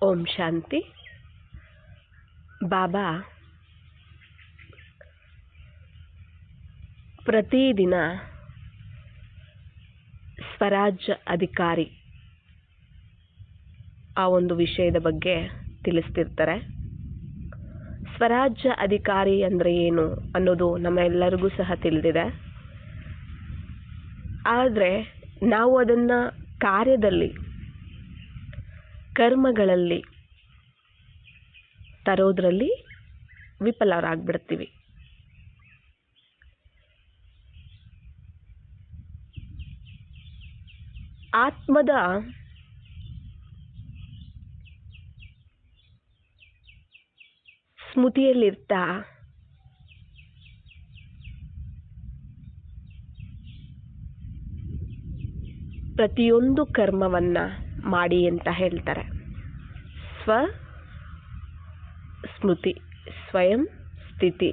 ಓಂ ಶಾಂತಿ. ಬಾಬಾ ಪ್ರತಿದಿನ ಸ್ವರಾಜ್ಯ ಅಧಿಕಾರಿ ಆ ಒಂದು ವಿಷಯದ ಬಗ್ಗೆ ತಿಳಿಸ್ತಿರ್ತಾರೆ. ಸ್ವರಾಜ್ಯ ಅಧಿಕಾರಿ ಅಂದರೆ ಏನು ಅನ್ನೋದು ನಮ್ಮೆಲ್ಲರಿಗೂ ಸಹ ತಿಳಿದಿದೆ. ಆದರೆ ನಾವು ಅದನ್ನು ಕಾರ್ಯದಲ್ಲಿ, ಕರ್ಮಗಳಲ್ಲಿ ತರೋದ್ರಲ್ಲಿ ವಿಫಲರಾಗ್ಬಿಡ್ತೀವಿ. ಆತ್ಮದ ಸ್ಮೃತಿಯಲ್ಲಿರ್ತಾ ಪ್ರತಿಯೊಂದು ಕರ್ಮವನ್ನ ಮಾಡಿ ಅಂತ ಹೇಳ್ತಾರೆ. ಸ್ವ ಸ್ಮೃತಿ, ಸ್ವಯಂ ಸ್ಥಿತಿ,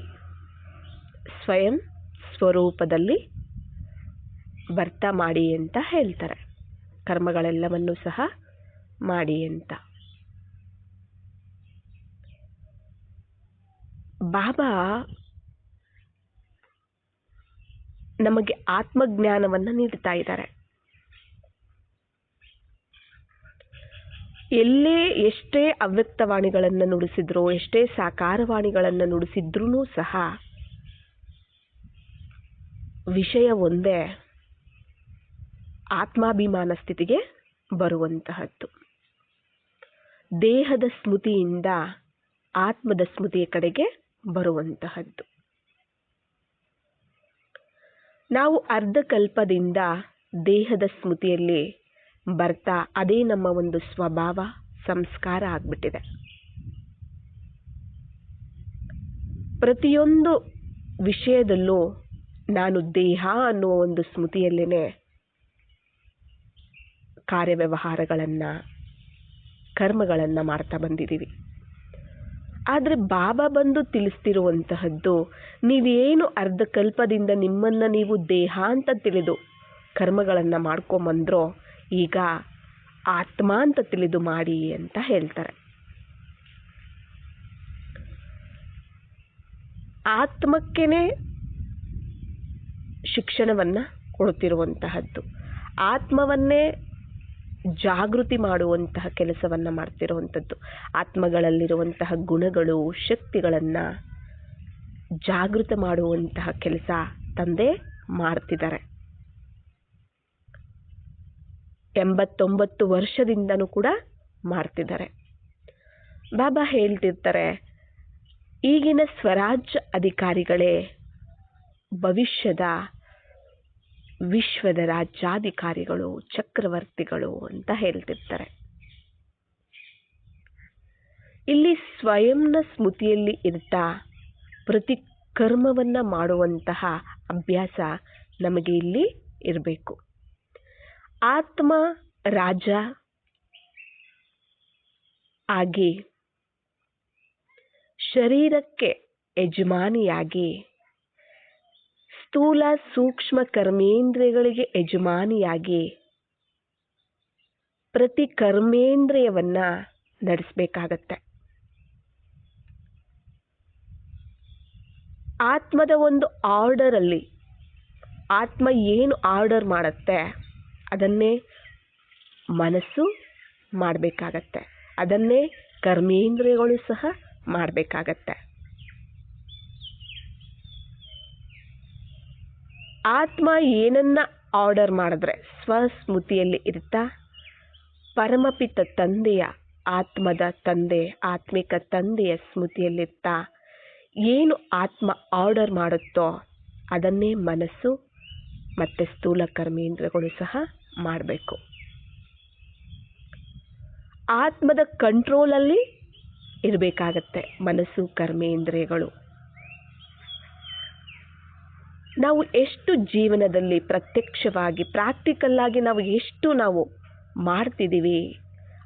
ಸ್ವಯಂ ಸ್ವರೂಪದಲ್ಲಿ ಬರ್ತಾ ಮಾಡಿ ಅಂತ ಹೇಳ್ತಾರೆ. ಕರ್ಮಗಳೆಲ್ಲವನ್ನೂ ಸಹ ಮಾಡಿ ಅಂತ. ಬಾಬಾ ನಮಗೆ ಆತ್ಮಜ್ಞಾನವನ್ನು ನೀಡ್ತಾ ಇದ್ದಾರೆ. ಎಲ್ಲೇ ಎಷ್ಟೇ ಅವ್ಯಕ್ತವಾಣಿಗಳನ್ನು ನುಡಿಸಿದ್ರು, ಎಷ್ಟೇ ಸಾಕಾರವಾಣಿಗಳನ್ನು ನುಡಿಸಿದ್ರೂ ಸಹ ವಿಷಯ ಒಂದೇ, ಆತ್ಮಾಭಿಮಾನ ಸ್ಥಿತಿಗೆ ಬರುವಂತಹದ್ದು. ದೇಹದ ಸ್ಮೃತಿಯಿಂದ ಆತ್ಮದ ಸ್ಮೃತಿಯ ಕಡೆಗೆ ಬರುವಂತಹದ್ದು. ನಾವು ಅರ್ಧಕಲ್ಪದಿಂದ ದೇಹದ ಸ್ಮೃತಿಯಲ್ಲಿ ಬರ್ತಾ ಅದೇ ನಮ್ಮ ಒಂದು ಸ್ವಭಾವ, ಸಂಸ್ಕಾರ ಆಗ್ಬಿಟ್ಟಿದೆ. ಪ್ರತಿಯೊಂದು ವಿಷಯದಲ್ಲೂ ನಾನು ದೇಹ ಅನ್ನುವ ಒಂದು ಸ್ಮೃತಿಯಲ್ಲೇನೆ ಕಾರ್ಯವ್ಯವಹಾರಗಳನ್ನು, ಕರ್ಮಗಳನ್ನು ಮಾಡ್ತಾ ಬಂದಿದ್ದೀವಿ. ಆದರೆ ಬಾಬಾ ಬಂದು ತಿಳಿಸ್ತಿರುವಂತಹದ್ದು, ನೀವೇನು ಅರ್ಧಕಲ್ಪದಿಂದ ನಿಮ್ಮನ್ನು ನೀವು ದೇಹ ಅಂತ ತಿಳಿದು ಕರ್ಮಗಳನ್ನು ಮಾಡ್ಕೊಂಬಂದ್ರೋ, ಈಗ ಆತ್ಮ ಅಂತ ತಿಳಿದು ಮಾಡಿ ಅಂತ ಹೇಳ್ತಾರೆ. ಆತ್ಮಕ್ಕೇನೆ ಶಿಕ್ಷಣವನ್ನು ಕೊಡ್ತಿರುವಂತಹದ್ದು, ಆತ್ಮವನ್ನೇ ಜಾಗೃತಿ ಮಾಡುವಂತಹ ಕೆಲಸವನ್ನು ಮಾಡ್ತಿರುವಂಥದ್ದು. ಆತ್ಮಗಳಲ್ಲಿರುವಂತಹ ಗುಣಗಳು, ಶಕ್ತಿಗಳನ್ನು ಜಾಗೃತ ಮಾಡುವಂತಹ ಕೆಲಸ ತಂದೆ ಮಾಡ್ತಿದ್ದಾರೆ. 89 ವರ್ಷದಿಂದನೂ ಕೂಡ ಮಾಡ್ತಿದ್ದಾರೆ. ಬಾಬಾ ಹೇಳ್ತಿರ್ತಾರೆ, ಈಗಿನ ಸ್ವರಾಜ್ಯ ಅಧಿಕಾರಿಗಳೇ ಭವಿಷ್ಯದ ವಿಶ್ವದ ರಾಜ್ಯಾಧಿಕಾರಿಗಳು, ಚಕ್ರವರ್ತಿಗಳು ಅಂತ ಹೇಳ್ತಿರ್ತಾರೆ. ಇಲ್ಲಿ ಸ್ವಯಂನ ಸ್ಮೃತಿಯಲ್ಲಿ ಇರ್ತಾ ಪ್ರತಿ ಕರ್ಮವನ್ನು ಮಾಡುವಂತಹ ಅಭ್ಯಾಸ ನಮಗೆ ಇಲ್ಲಿ ಇರಬೇಕು. ಆತ್ಮ ರಾಜ ಆಗಿ, ಶರೀರಕ್ಕೆ ಯಜಮಾನಿಯಾಗಿ, ಸ್ಥೂಲ ಸೂಕ್ಷ್ಮ ಕರ್ಮೇಂದ್ರಿಯಗಳಿಗೆ ಯಜಮಾನಿಯಾಗಿ ಪ್ರತಿ ಕರ್ಮೇಂದ್ರಿಯವನ್ನ ನಡೆಸಬೇಕಾಗತ್ತೆ. ಆತ್ಮದ ಒಂದು ಆರ್ಡರಲ್ಲಿ ಆತ್ಮ ಏನು ಆರ್ಡರ್ ಮಾಡುತ್ತೆ ಅದನ್ನೇ ಮನಸ್ಸು ಮಾಡಬೇಕಾಗತ್ತೆ, ಅದನ್ನೇ ಕರ್ಮೇಂದ್ರಿಯಗಳು ಸಹ ಮಾಡಬೇಕಾಗತ್ತೆ. ಆತ್ಮ ಏನನ್ನ ಆರ್ಡರ್ ಮಾಡಿದ್ರೆ ಸ್ವಸ್ಮೃತಿಯಲ್ಲಿ ಇರ್ತಾ ಪರಮಪಿತ ತಂದೆಯ, ಆತ್ಮದ ತಂದೆ, ಆತ್ಮಿಕ ತಂದೆಯ ಸ್ಮೃತಿಯಲ್ಲಿರ್ತಾ ಏನು ಆತ್ಮ ಆರ್ಡರ್ ಮಾಡುತ್ತೋ ಅದನ್ನೇ ಮನಸ್ಸು ಮತ್ತು ಸ್ಥೂಲ ಕರ್ಮೇಂದ್ರಿಯಗಳು ಸಹ ಮಾಡಬೇಕು. ಆತ್ಮದ ಕಂಟ್ರೋಲಲ್ಲಿ ಇರಬೇಕಾಗತ್ತೆ ಮನಸ್ಸು, ಕರ್ಮೇಂದ್ರಿಯಗಳು. ನಾವು ಎಷ್ಟು ಜೀವನದಲ್ಲಿ ಪ್ರತ್ಯಕ್ಷವಾಗಿ, ಪ್ರಾಕ್ಟಿಕಲ್ ಆಗಿ ನಾವು ಮಾಡ್ತಿದ್ದೀವಿ,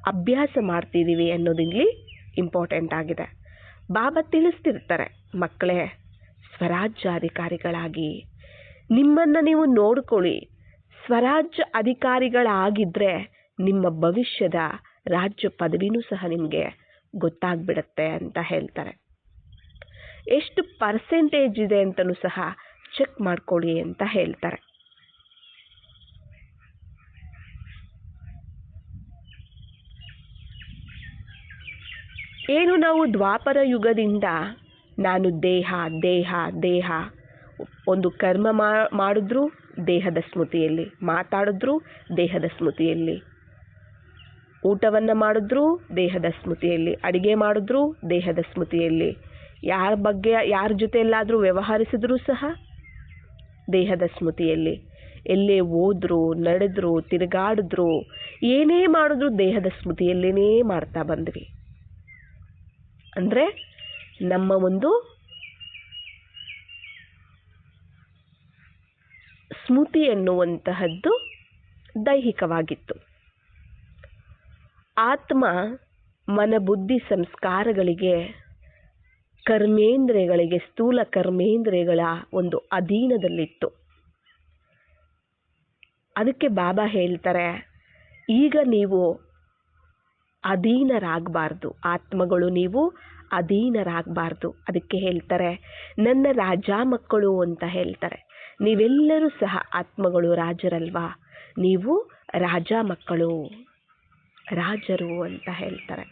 ಅಭ್ಯಾಸ ಮಾಡ್ತಿದ್ದೀವಿ ಅನ್ನೋದಿಲ್ಲಿ ಇಂಪಾರ್ಟೆಂಟ್ ಆಗಿದೆ. ಬಾಬಾ ತಿಳಿಸ್ತಿರ್ತಾರೆ, ಮಕ್ಕಳೇ ಸ್ವರಾಜ್ಯಾಧಿಕಾರಿಗಳಾಗಿ ನಿಮ್ಮನ್ನು ನೀವು ನೋಡ್ಕೊಳ್ಳಿ. ಸ್ವರಾಜ್ಯ ಅಧಿಕಾರಿಗಳಾಗಿದ್ದರೆ ನಿಮ್ಮ ಭವಿಷ್ಯದ ರಾಜ್ಯ ಪದವಿನೂ ಸಹ ನಿಮಗೆ ಗೊತ್ತಾಗ್ಬಿಡುತ್ತೆ ಅಂತ ಹೇಳ್ತಾರೆ. ಎಷ್ಟು ಪರ್ಸೆಂಟೇಜ್ ಇದೆ ಅಂತಲೂ ಸಹ ಚೆಕ್ ಮಾಡ್ಕೊಳ್ಳಿ ಅಂತ ಹೇಳ್ತಾರೆ. ಏನು ನಾವು ದ್ವಾಪರ ಯುಗದಿಂದ ನಾನು ದೇಹ ದೇಹ ದೇಹ, ಒಂದು ಕರ್ಮ ಮಾಡಿದ್ರು ದೇಹದ ಸ್ಮೃತಿಯಲ್ಲಿ, ಮಾತಾಡಿದ್ರು ದೇಹದ ಸ್ಮೃತಿಯಲ್ಲಿ, ಊಟವನ್ನು ಮಾಡಿದ್ರು ದೇಹದ ಸ್ಮೃತಿಯಲ್ಲಿ, ಅಡಿಗೆ ಮಾಡಿದ್ರು ದೇಹದ ಸ್ಮೃತಿಯಲ್ಲಿ, ಯಾರ ಜೊತೆ ಎಲ್ಲಾದರೂ ವ್ಯವಹರಿಸಿದ್ರೂ ಸಹ ದೇಹದ ಸ್ಮೃತಿಯಲ್ಲಿ, ಎಲ್ಲೇ ಹೋದ್ರು ನಡೆದ್ರು ತಿರುಗಾಡಿದ್ರು ಏನೇ ಮಾಡಿದ್ರು ದೇಹದ ಸ್ಮೃತಿಯಲ್ಲೇನೇ ಮಾಡ್ತಾ ಬಂದ್ವಿ. ಅಂದರೆ ನಮ್ಮ ಒಂದು ಸ್ಮೃತಿ ಎನ್ನುವಂತಹದ್ದು ದೈಹಿಕವಾಗಿತ್ತು. ಆತ್ಮ ಮನ ಬುದ್ಧಿ ಸಂಸ್ಕಾರಗಳಿಗೆ, ಕರ್ಮೇಂದ್ರಿಯಗಳಿಗೆ, ಸ್ಥೂಲ ಕರ್ಮೇಂದ್ರಿಯಗಳ ಒಂದು ಅಧೀನದಲ್ಲಿತ್ತು. ಅದಕ್ಕೆ ಬಾಬಾ ಹೇಳ್ತಾರೆ, ಈಗ ನೀವು ಅಧೀನರಾಗಬಾರ್ದು, ಆತ್ಮಗಳು ನೀವು ಅಧೀನರಾಗಬಾರ್ದು. ಅದಕ್ಕೆ ಹೇಳ್ತಾರೆ ನನ್ನ ರಾಜ ಮಕ್ಕಳು ಅಂತ ಹೇಳ್ತಾರೆ. ನೀವೆಲ್ಲರೂ ಸಹ ಆತ್ಮಗಳು ರಾಜರಲ್ವಾ, ನೀವು ರಾಜ ಮಕ್ಕಳು, ರಾಜರು ಅಂತ ಹೇಳ್ತಾರೆ.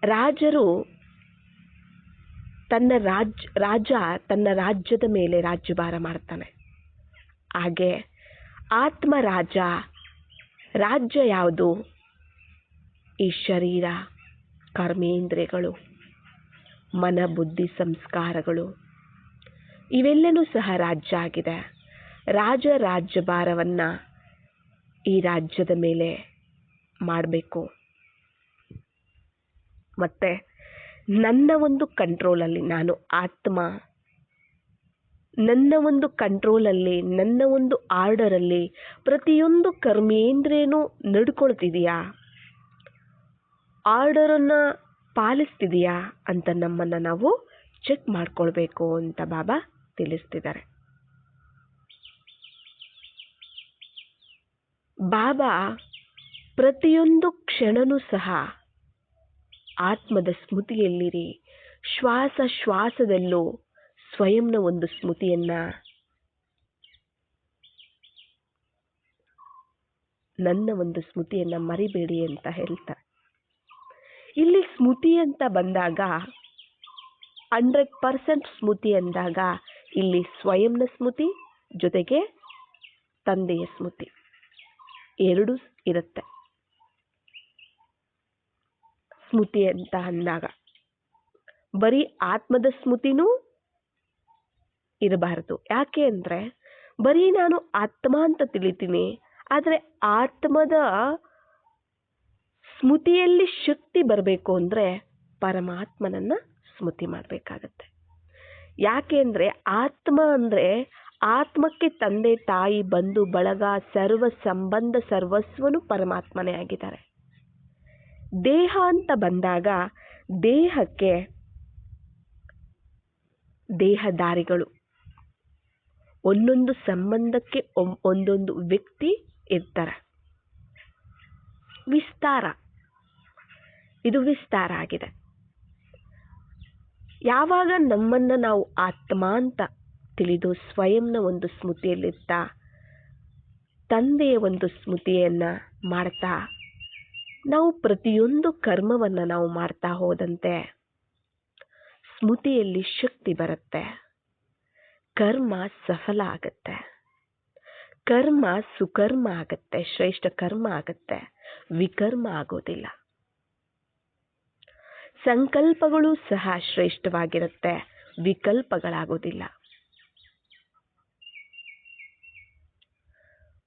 ರಾಜರು ರಾಜ ತನ್ನ ರಾಜ್ಯದ ಮೇಲೆ ರಾಜ್ಯಭಾರ ಮಾಡ್ತಾನೆ. ಹಾಗೆ ಆತ್ಮ ರಾಜ್ಯ ಯಾವುದು? ಈ ಶರೀರ, ಕರ್ಮೇಂದ್ರಿಯಗಳು, ಮನ ಬುದ್ಧಿ ಸಂಸ್ಕಾರಗಳು, ಇವೆಲ್ಲನೂ ಸಹ ರಾಜ್ಯ ಆಗಿದೆ. ರಾಜ್ಯಭಾರವನ್ನು ಈ ರಾಜ್ಯದ ಮೇಲೆ ಮಾಡಬೇಕು. ಮತ್ತೆ ನನ್ನ ಒಂದು ಕಂಟ್ರೋಲಲ್ಲಿ, ನಾನು ಆತ್ಮ, ನನ್ನ ಒಂದು ಕಂಟ್ರೋಲಲ್ಲಿ, ನನ್ನ ಒಂದು ಆರ್ಡರಲ್ಲಿ ಪ್ರತಿಯೊಂದು ಕರ್ಮೇಂದ್ರಿಯನೂ ನಡ್ಕೊಳ್ತಿದೆಯಾ, ಆರ್ಡರನ್ನು ಪಾಲಿಸ್ತಿದೆಯಾ ಅಂತ ನಮ್ಮನ್ನು ನಾವು ಚೆಕ್ ಮಾಡ್ಕೊಳ್ಬೇಕು ಅಂತ ಬಾಬಾ ತಿಳಿಸ್ತಿದ್ದಾರೆ. ಬಾಬಾ ಪ್ರತಿಯೊಂದು ಕ್ಷಣನೂ ಸಹ ಆತ್ಮದ ಸ್ಮೃತಿಯಲ್ಲಿರಿ, ಶ್ವಾಸದಲ್ಲೂ ಸ್ವಯಂನ ಒಂದು ಸ್ಮೃತಿಯನ್ನ, ನನ್ನ ಒಂದು ಸ್ಮೃತಿಯನ್ನ ಮರಿಬೇಡಿ ಅಂತ ಹೇಳ್ತಾರೆ. ಇಲ್ಲಿ ಸ್ಮೃತಿ ಅಂತ ಬಂದಾಗ 100% ಸ್ಮೃತಿ ಅಂದಾಗ ಇಲ್ಲಿ ಸ್ವಯಂನ ಸ್ಮೃತಿ ಜೊತೆಗೆ ತಂದೆಯ ಸ್ಮೃತಿ ಎರಡೂ ಇರುತ್ತೆ. ಸ್ಮೃತಿ ಅಂತ ಅಂದಾಗ ಬರೀ ಆತ್ಮದ ಸ್ಮೃತಿನೂ ಇರಬಾರದು. ಯಾಕೆ ಅಂದರೆ ಬರೀ ನಾನು ಆತ್ಮ ಅಂತ ತಿಳಿತೀನಿ, ಆದರೆ ಆತ್ಮದ ಸ್ಮೃತಿಯಲ್ಲಿ ಶಕ್ತಿ ಬರಬೇಕು ಅಂದರೆ ಪರಮಾತ್ಮನನ್ನು ಸ್ಮೃತಿ ಮಾಡಬೇಕಾಗತ್ತೆ. ಯಾಕೆ ಅಂದರೆ ಆತ್ಮ ಅಂದರೆ ಆತ್ಮಕ್ಕೆ ತಂದೆ ತಾಯಿ ಬಂಧು ಬಳಗ ಸರ್ವ ಸಂಬಂಧ ಸರ್ವಸ್ವನು ಪರಮಾತ್ಮನೇ ಆಗಿದ್ದಾರೆ. ದೇಹ ಅಂತ ಬಂದಾಗ ದೇಹಕ್ಕೆ ದೇಹದಾರಿಗಳು, ಒಂದೊಂದು ಸಂಬಂಧಕ್ಕೆ ಒಂದೊಂದು ವ್ಯಕ್ತಿ ಇರ್ತಾರೆ. ಇದು ವಿಸ್ತಾರ ಆಗಿದೆ. ಯಾವಾಗ ನಮ್ಮನ್ನು ನಾವು ಆತ್ಮ ಅಂತ ತಿಳಿದು ಸ್ವಯಂನ ಒಂದು ಸ್ಮೃತಿಯಲ್ಲಿರ್ತಾ ತಂದೆಯ ಒಂದು ಸ್ಮೃತಿಯನ್ನ ಮಾಡ್ತಾ ನಾವು ಪ್ರತಿಯೊಂದು ಕರ್ಮವನ್ನು ನಾವು ಮಾಡ್ತಾ ಹೋದಂತೆ ಸ್ಮೃತಿಯಲ್ಲಿ ಶಕ್ತಿ ಬರುತ್ತೆ. ಕರ್ಮ ಸಫಲ ಆಗತ್ತೆ, ಕರ್ಮ ಸುಕರ್ಮ ಆಗತ್ತೆ, ಶ್ರೇಷ್ಠ ಕರ್ಮ ಆಗತ್ತೆ, ವಿಕರ್ಮ ಆಗೋದಿಲ್ಲ. ಸಂಕಲ್ಪಗಳು ಸಹ ಶ್ರೇಷ್ಠವಾಗಿರುತ್ತೆ, ವಿಕಲ್ಪಗಳಾಗೋದಿಲ್ಲ.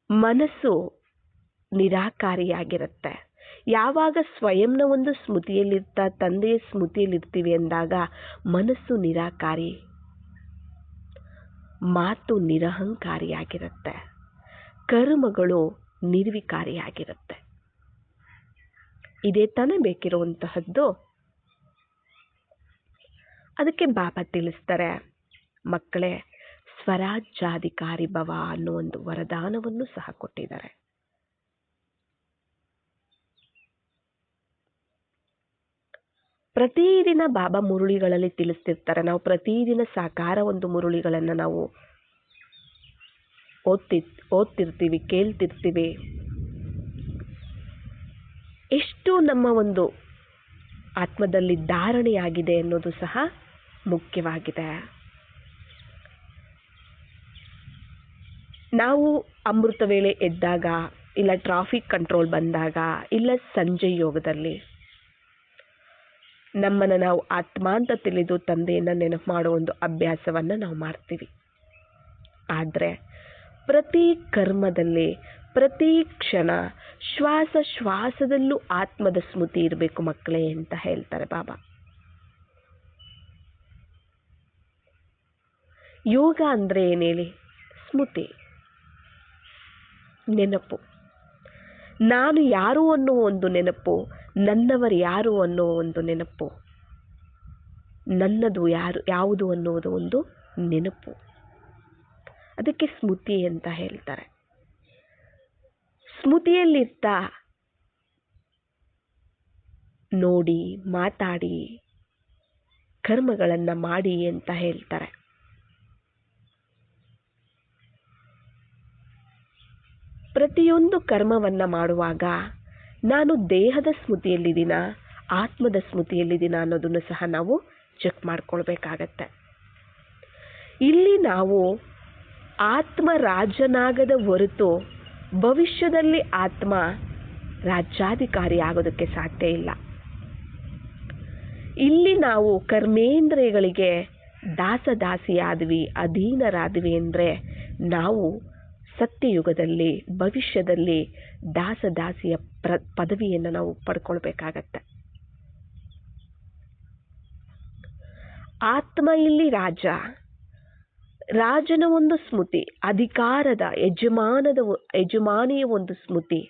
ಮನಸ್ಸು ನಿರಾಕಾರಿಯಾಗಿರುತ್ತೆ. ಯಾವಾಗ ಸ್ವಯಂನ ಒಂದು ಸ್ಮೃತಿಯಲ್ಲಿರ್ತಾ ತಂದೆಯ ಸ್ಮೃತಿಯಲ್ಲಿರ್ತೀವಿ ಅಂದಾಗ ಮನಸ್ಸು ನಿರಾಕಾರಿ, ಮಾತು ನಿರಹಂಕಾರಿಯಾಗಿರುತ್ತೆ, ಕರ್ಮಗಳು ನಿರ್ವಿಕಾರಿಯಾಗಿರುತ್ತೆ. ಇದೇ ತಾನೇ ಬೇಕಿರುವಂತಹದ್ದು. ಅದಕ್ಕೆ ಬಾಬಾ ತಿಳಿಸ್ತಾರೆ, ಮಕ್ಕಳೇ ಸ್ವರಾಜ್ಯಾಧಿಕಾರಿ ಭವ ಅನ್ನೋ ಒಂದು ವರದಾನವನ್ನು ಸಹ ಕೊಟ್ಟಿದ್ದಾರೆ. ಪ್ರತಿದಿನ ಬಾಬಾ ಮುರುಳಿಗಳಲ್ಲಿ ತಿಳಿಸ್ತಿರ್ತಾರೆ. ನಾವು ಪ್ರತಿದಿನ ಸಾಕಾರ ಒಂದು ಮುರುಳಿಗಳನ್ನು ನಾವು ಓದ್ತಿರ್ತೀವಿ, ಕೇಳ್ತಿರ್ತೀವಿ. ಎಷ್ಟು ನಮ್ಮ ಒಂದು ಆತ್ಮದಲ್ಲಿ ಧಾರಣೆಯಾಗಿದೆ ಅನ್ನೋದು ಸಹ ಮುಖ್ಯವಾಗಿದೆ. ನಾವು ಅಮೃತ ವೇಳೆ ಎದ್ದಾಗ, ಇಲ್ಲ ಟ್ರಾಫಿಕ್ ಕಂಟ್ರೋಲ್ ಬಂದಾಗ, ಇಲ್ಲ ಸಂಜೆ ಯೋಗದಲ್ಲಿ ನಮ್ಮನ್ನು ನಾವು ಆತ್ಮ ಅಂತ ತಿಳಿದು ತಂದೆಯನ್ನು ನೆನಪು ಮಾಡೋ ಒಂದು ಅಭ್ಯಾಸವನ್ನು ನಾವು ಮಾಡ್ತೀವಿ. ಆದರೆ ಪ್ರತಿ ಕರ್ಮದಲ್ಲಿ, ಪ್ರತಿ ಕ್ಷಣ, ಶ್ವಾಸದಲ್ಲೂ ಆತ್ಮದ ಸ್ಮೃತಿ ಇರಬೇಕು ಮಕ್ಕಳೇ ಅಂತ ಹೇಳ್ತಾರೆ ಬಾಬಾ. ಯೋಗ ಅಂದರೆ ಏನು ಹೇಳಿ? ಸ್ಮೃತಿ, ನೆನಪು. ನಾನು ಯಾರು ಅನ್ನೋ ಒಂದು ನೆನಪು, ನನ್ನವರು ಯಾರು ಅನ್ನೋ ಒಂದು ನೆನಪು, ನನ್ನದು ಯಾವುದು ಅನ್ನೋದು ಒಂದು ನೆನಪು. ಅದಕ್ಕೆ ಸ್ಮೃತಿ ಅಂತ ಹೇಳ್ತಾರೆ. ಸ್ಮೃತಿಯಲ್ಲಿರ್ತಾ ನೋಡಿ, ಮಾತಾಡಿ, ಕರ್ಮಗಳನ್ನು ಮಾಡಿ ಅಂತ ಹೇಳ್ತಾರೆ. ಪ್ರತಿಯೊಂದು ಕರ್ಮವನ್ನು ಮಾಡುವಾಗ ನಾನು ದೇಹದ ಸ್ಮೃತಿಯಲ್ಲಿದ್ದೀನ, ಆತ್ಮದ ಸ್ಮೃತಿಯಲ್ಲಿದ್ದೀನ ಅನ್ನೋದನ್ನು ಸಹ ನಾವು ಚೆಕ್ ಮಾಡ್ಕೊಳ್ಬೇಕಾಗತ್ತೆ. ಇಲ್ಲಿ ನಾವು ಆತ್ಮ ರಾಜನಾಗದ ಹೊರತು ಭವಿಷ್ಯದಲ್ಲಿ ಆತ್ಮ ರಾಜ್ಯಾಧಿಕಾರಿ ಆಗೋದಕ್ಕೆ ಸಾಧ್ಯ ಇಲ್ಲ. ಇಲ್ಲಿ ನಾವು ಕರ್ಮೇಂದ್ರಿಯಗಳಿಗೆ ದಾಸದಾಸಿಯಾದ್ವಿ, ಅಧೀನರಾದ್ವಿ ಅಂದರೆ ನಾವು ಸತ್ಯಯುಗದಲ್ಲಿ, ಭವಿಷ್ಯದಲ್ಲಿ ದಾಸದಾಸಿಯ ಪದವಿಯನ್ನು ನಾವು ಪಡ್ಕೊಳ್ಬೇಕಾಗತ್ತೆ. ಆತ್ಮ ಇಲ್ಲಿ ರಾಜನ ಒಂದು ಸ್ಮೃತಿ, ಅಧಿಕಾರದ ಯಜಮಾನಿಯ ಒಂದು ಸ್ಮೃತಿ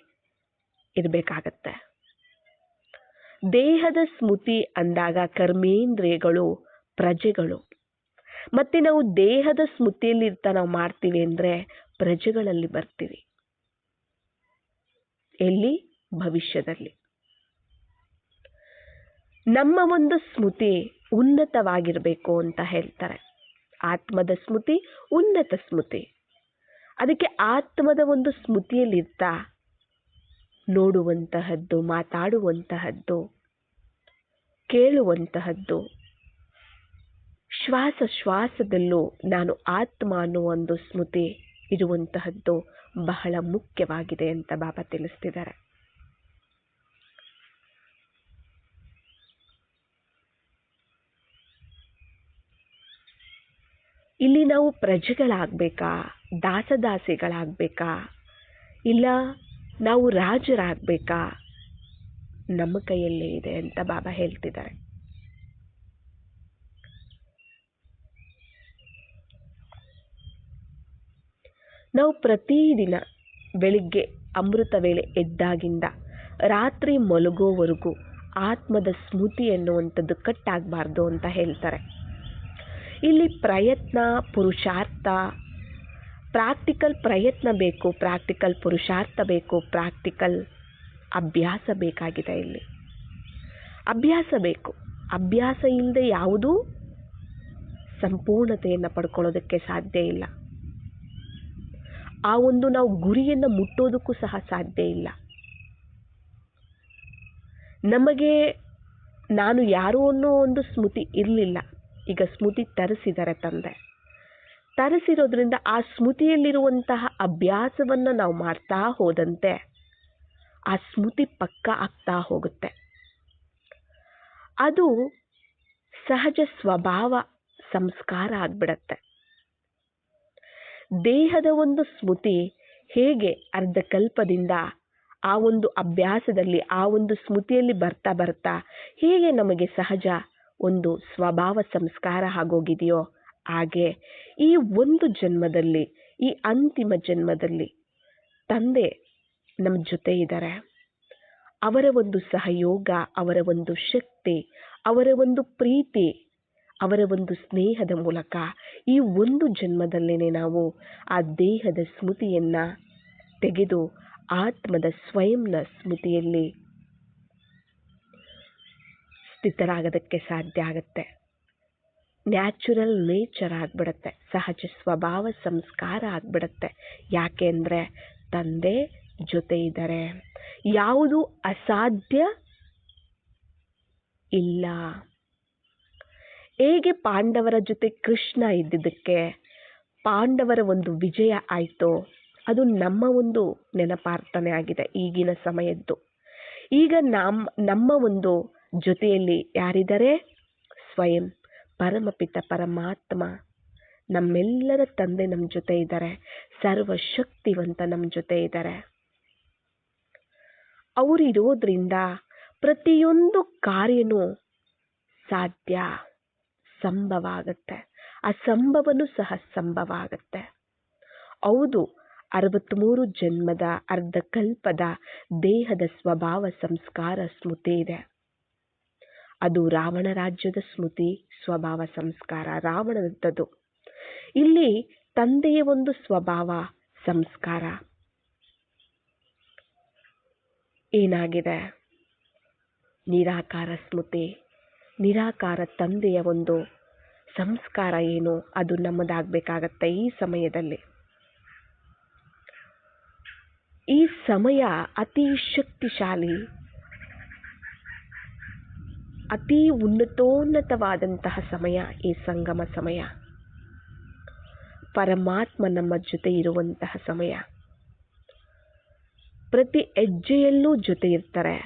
ಇರಬೇಕಾಗತ್ತೆ. ದೇಹದ ಸ್ಮೃತಿ ಅಂದಾಗ ಕರ್ಮೇಂದ್ರಿಯಗಳು, ಪ್ರಜೆಗಳು. ಮತ್ತೆ ನಾವು ದೇಹದ ಸ್ಮೃತಿಯಲ್ಲಿ ನಾವು ಮಾಡ್ತೀವಿ ಅಂದರೆ ಪ್ರಜೆಗಳಲ್ಲಿ ಬರ್ತೀವಿ. ಎಲ್ಲಿ? ಭವಿಷ್ಯದಲ್ಲಿ. ನಮ್ಮ ಒಂದು ಸ್ಮೃತಿ ಉನ್ನತವಾಗಿರಬೇಕು ಅಂತ ಹೇಳ್ತಾರೆ. ಆತ್ಮದ ಸ್ಮೃತಿ ಉನ್ನತ ಸ್ಮೃತಿ. ಅದಕ್ಕೆ ಆತ್ಮದ ಒಂದು ಸ್ಮೃತಿಯಲ್ಲಿರ್ತಾ ನೋಡುವಂತಹದ್ದು, ಮಾತಾಡುವಂತಹದ್ದು, ಕೇಳುವಂತಹದ್ದು, ಶ್ವಾಸದಲ್ಲೂ ನಾನು ಆತ್ಮ ಅನ್ನುವ ಒಂದು ಸ್ಮೃತಿ ಇರುವಂತಹದ್ದು ಬಹಳ ಮುಖ್ಯವಾಗಿದೆ ಅಂತ ಬಾಬಾ ತಿಳಿಸ್ತಿದ್ದಾರೆ. ಇಲ್ಲಿ ನಾವು ಪ್ರಜೆಗಳಾಗಬೇಕಾ, ದಾಸದಾಸಿಗಳಾಗಬೇಕಾ, ಇಲ್ಲ ನಾವು ರಾಜರಾಗಬೇಕಾ? ನಮ್ಮ ಕೈಯಲ್ಲೇ ಇದೆ ಅಂತ ಬಾಬಾ ಹೇಳ್ತಿದ್ದಾರೆ. ನಾವು ಪ್ರತಿದಿನ ಬೆಳಿಗ್ಗೆ ಅಮೃತ ವೇಳೆ ಎದ್ದಾಗಿಂದ ರಾತ್ರಿ ಮಲಗೋವರೆಗೂ ಆತ್ಮದ ಸ್ಮೃತಿ ಎನ್ನುವಂಥದ್ದು ಕಟ್ಟಾಗಬಾರ್ದು ಅಂತ ಹೇಳ್ತಾರೆ. ಇಲ್ಲಿ ಪ್ರಯತ್ನ, ಪುರುಷಾರ್ಥ, ಪ್ರಾಕ್ಟಿಕಲ್ ಪ್ರಯತ್ನ ಬೇಕು, ಪ್ರಾಕ್ಟಿಕಲ್ ಪುರುಷಾರ್ಥ ಬೇಕು, ಪ್ರಾಕ್ಟಿಕಲ್ ಅಭ್ಯಾಸ ಬೇಕಾಗಿದೆ. ಇಲ್ಲಿ ಅಭ್ಯಾಸ ಬೇಕು. ಅಭ್ಯಾಸ ಇಲ್ಲದೆ ಯಾವುದೂ ಸಂಪೂರ್ಣತೆಯನ್ನು ಪಡ್ಕೊಳ್ಳೋದಕ್ಕೆ ಸಾಧ್ಯ ಇಲ್ಲ. ಆ ಒಂದು ನಾವು ಗುರಿಯನ್ನು ಮುಟ್ಟೋದಕ್ಕೂ ಸಹ ಸಾಧ್ಯ ಇಲ್ಲ. ನಮಗೆ ನಾನು ಯಾರು ಅನ್ನೋ ಒಂದು ಸ್ಮೃತಿ ಇರಲಿಲ್ಲ. ಈಗ ಸ್ಮೃತಿ ತರಿಸಿದ್ದಾರೆ ತಂದೆ. ತರಿಸಿರೋದ್ರಿಂದ ಆ ಸ್ಮೃತಿಯಲ್ಲಿರುವಂತಹ ಅಭ್ಯಾಸವನ್ನು ನಾವು ಮಾಡ್ತಾ ಹೋದಂತೆ ಆ ಸ್ಮೃತಿ ಪಕ್ಕ ಆಗ್ತಾ ಹೋಗುತ್ತೆ. ಅದು ಸಹಜ ಸ್ವಭಾವ, ಸಂಸ್ಕಾರ ಆಗ್ಬಿಡತ್ತೆ. ದೇಹದ ಒಂದು ಸ್ಮೃತಿ ಹೇಗೆ ಅರ್ಧಕಲ್ಪದಿಂದ ಆ ಒಂದು ಅಭ್ಯಾಸದಲ್ಲಿ, ಆ ಒಂದು ಸ್ಮೃತಿಯಲ್ಲಿ ಬರ್ತಾ ಬರ್ತಾ ಹೇಗೆ ನಮಗೆ ಸಹಜ ಒಂದು ಸ್ವಭಾವ ಸಂಸ್ಕಾರ ಆಗೋಗಿದೆಯೋ, ಹಾಗೆ ಈ ಒಂದು ಜನ್ಮದಲ್ಲಿ, ಈ ಅಂತಿಮ ಜನ್ಮದಲ್ಲಿ ತಂದೆ ನಮ್ಮ ಜೊತೆ ಇದ್ದಾರೆ. ಅವರ ಒಂದು ಸಹಯೋಗ, ಅವರ ಒಂದು ಶಕ್ತಿ, ಅವರ ಒಂದು ಪ್ರೀತಿ, ಅವರ ಒಂದು ಸ್ನೇಹದ ಮೂಲಕ ಈ ಒಂದು ಜನ್ಮದಲ್ಲೇ ನಾವು ಆ ದೇಹದ ಸ್ಮೃತಿಯನ್ನು ತೆಗೆದು ಆತ್ಮದ ಸ್ವಯಂನ ಸ್ಮೃತಿಯಲ್ಲಿ ಸ್ಥಿತರಾಗೋದಕ್ಕೆ ಸಾಧ್ಯ ಆಗುತ್ತೆ. ನ್ಯಾಚುರಲ್ ನೇಚರ್ ಆಗಿಬಿಡುತ್ತೆ, ಸಹಜ ಸ್ವಭಾವ ಸಂಸ್ಕಾರ ಆಗಿಬಿಡುತ್ತೆ. ಯಾಕೆ ಅಂದರೆ ತಂದೆ ಜೊತೆ ಇದ್ದಾರೆ, ಯಾವುದು ಅಸಾಧ್ಯ ಇಲ್ಲ. ಹೇಗೆ ಪಾಂಡವರ ಜೊತೆ ಕೃಷ್ಣ ಇದ್ದಿದ್ದಕ್ಕೆ ಪಾಂಡವರ ಒಂದು ವಿಜಯ ಆಯಿತು, ಅದು ನಮ್ಮ ಒಂದು ನೆನಪಾರ್ಥನೆ ಆಗಿದೆ ಈಗಿನ ಸಮಯದ್ದು. ಈಗ ನಮ್ಮ ಒಂದು ಜೊತೆಯಲ್ಲಿ ಯಾರಿದ್ದಾರೆ? ಸ್ವಯಂ ಪರಮಪಿತ ಪರಮಾತ್ಮ, ನಮ್ಮೆಲ್ಲರ ತಂದೆ ನಮ್ಮ ಜೊತೆ ಇದ್ದಾರೆ, ಸರ್ವಶಕ್ತಿವಂತ ನಮ್ಮ ಜೊತೆ ಇದ್ದಾರೆ. ಅವರಿರೋದ್ರಿಂದ ಪ್ರತಿಯೊಂದು ಕಾರ್ಯನೂ ಸಾಧ್ಯ, ಸಂಭವ ಆಗುತ್ತೆ, ಅಸಂಭವನೂ ಸಹ ಸಂಭವ ಆಗುತ್ತೆ. ಹೌದು, 63 ಜನ್ಮದ ಅರ್ಧ ಕಲ್ಪದ ದೇಹದ ಸ್ವಭಾವ ಸಂಸ್ಕಾರ ಸ್ಮೃತಿ ಇದೆ. ಅದು ರಾವಣ ರಾಜ್ಯದ ಸ್ಮೃತಿ, ಸ್ವಭಾವ ಸಂಸ್ಕಾರ ರಾವಣನದ್ದು. ಇಲ್ಲಿ ತಂದೆಯ ಒಂದು ಸ್ವಭಾವ ಸಂಸ್ಕಾರ ಏನಾಗಿದೆ? ನಿರಾಕಾರ ಸ್ಮೃತಿ, ನಿರಾಕಾರ ತಂದೆಯ ಒಂದು ಸಂಸ್ಕಾರ ಏನು, ಅದು ನಮ್ಮದಾಗಬೇಕಾಗತ್ತೆ ಈ ಸಮಯದಲ್ಲಿ. ಈ ಸಮಯ ಅತಿ ಶಕ್ತಿಶಾಲಿ, ಅತಿ ಉನ್ನತೋನ್ನತವಾದಂತಹ ಸಮಯ ಈ ಸಂಗಮ ಸಮಯ. ಪರಮಾತ್ಮ ನಮ್ಮ ಜೊತೆ ಇರುವಂತಹ ಸಮಯ. ಪ್ರತಿ ಹೆಜ್ಜೆಯಲ್ಲೂ ಜೊತೆ ಇರ್ತಾರೆ,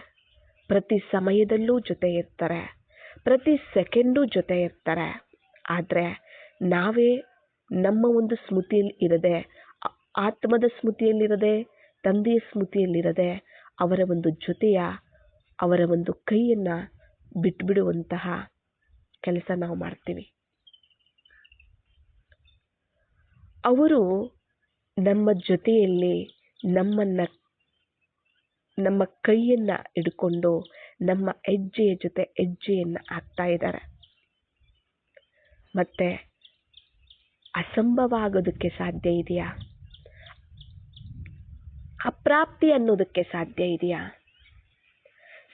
ಪ್ರತಿ ಸಮಯದಲ್ಲೂ ಜೊತೆ ಇರ್ತಾರೆ, ಪ್ರತಿ ಸೆಕೆಂಡು ಜೊತೆ ಇರ್ತಾರೆ. ಆದರೆ ನಾವೇ ನಮ್ಮ ಒಂದು ಸ್ಮೃತಿಯಲ್ಲಿ ಇರದೆ, ಆತ್ಮದ ಸ್ಮೃತಿಯಲ್ಲಿರದೆ, ತಂದೆಯ ಸ್ಮೃತಿಯಲ್ಲಿರದೆ, ಅವರ ಒಂದು ಜೊತೆಯ, ಅವರ ಒಂದು ಕೈಯನ್ನು ಬಿಟ್ಬಿಡುವಂತಹ ಕೆಲಸ ನಾವು ಮಾಡ್ತೀವಿ. ಅವರು ನಮ್ಮ ಜೊತೆಯಲ್ಲಿ ನಮ್ಮ ಕೈಯನ್ನು ಹಿಡ್ಕೊಂಡು ನಮ್ಮ ಹೆಜ್ಜೆಯ ಜೊತೆ ಹೆಜ್ಜೆಯನ್ನು ಹಾಕ್ತಾ ಇದ್ದಾರೆ. ಮತ್ತೆ ಅಸಂಭವ ಆಗೋದಕ್ಕೆ ಸಾಧ್ಯ ಇದೆಯಾ? ಅಪ್ರಾಪ್ತಿ ಅನ್ನೋದಕ್ಕೆ ಸಾಧ್ಯ ಇದೆಯಾ?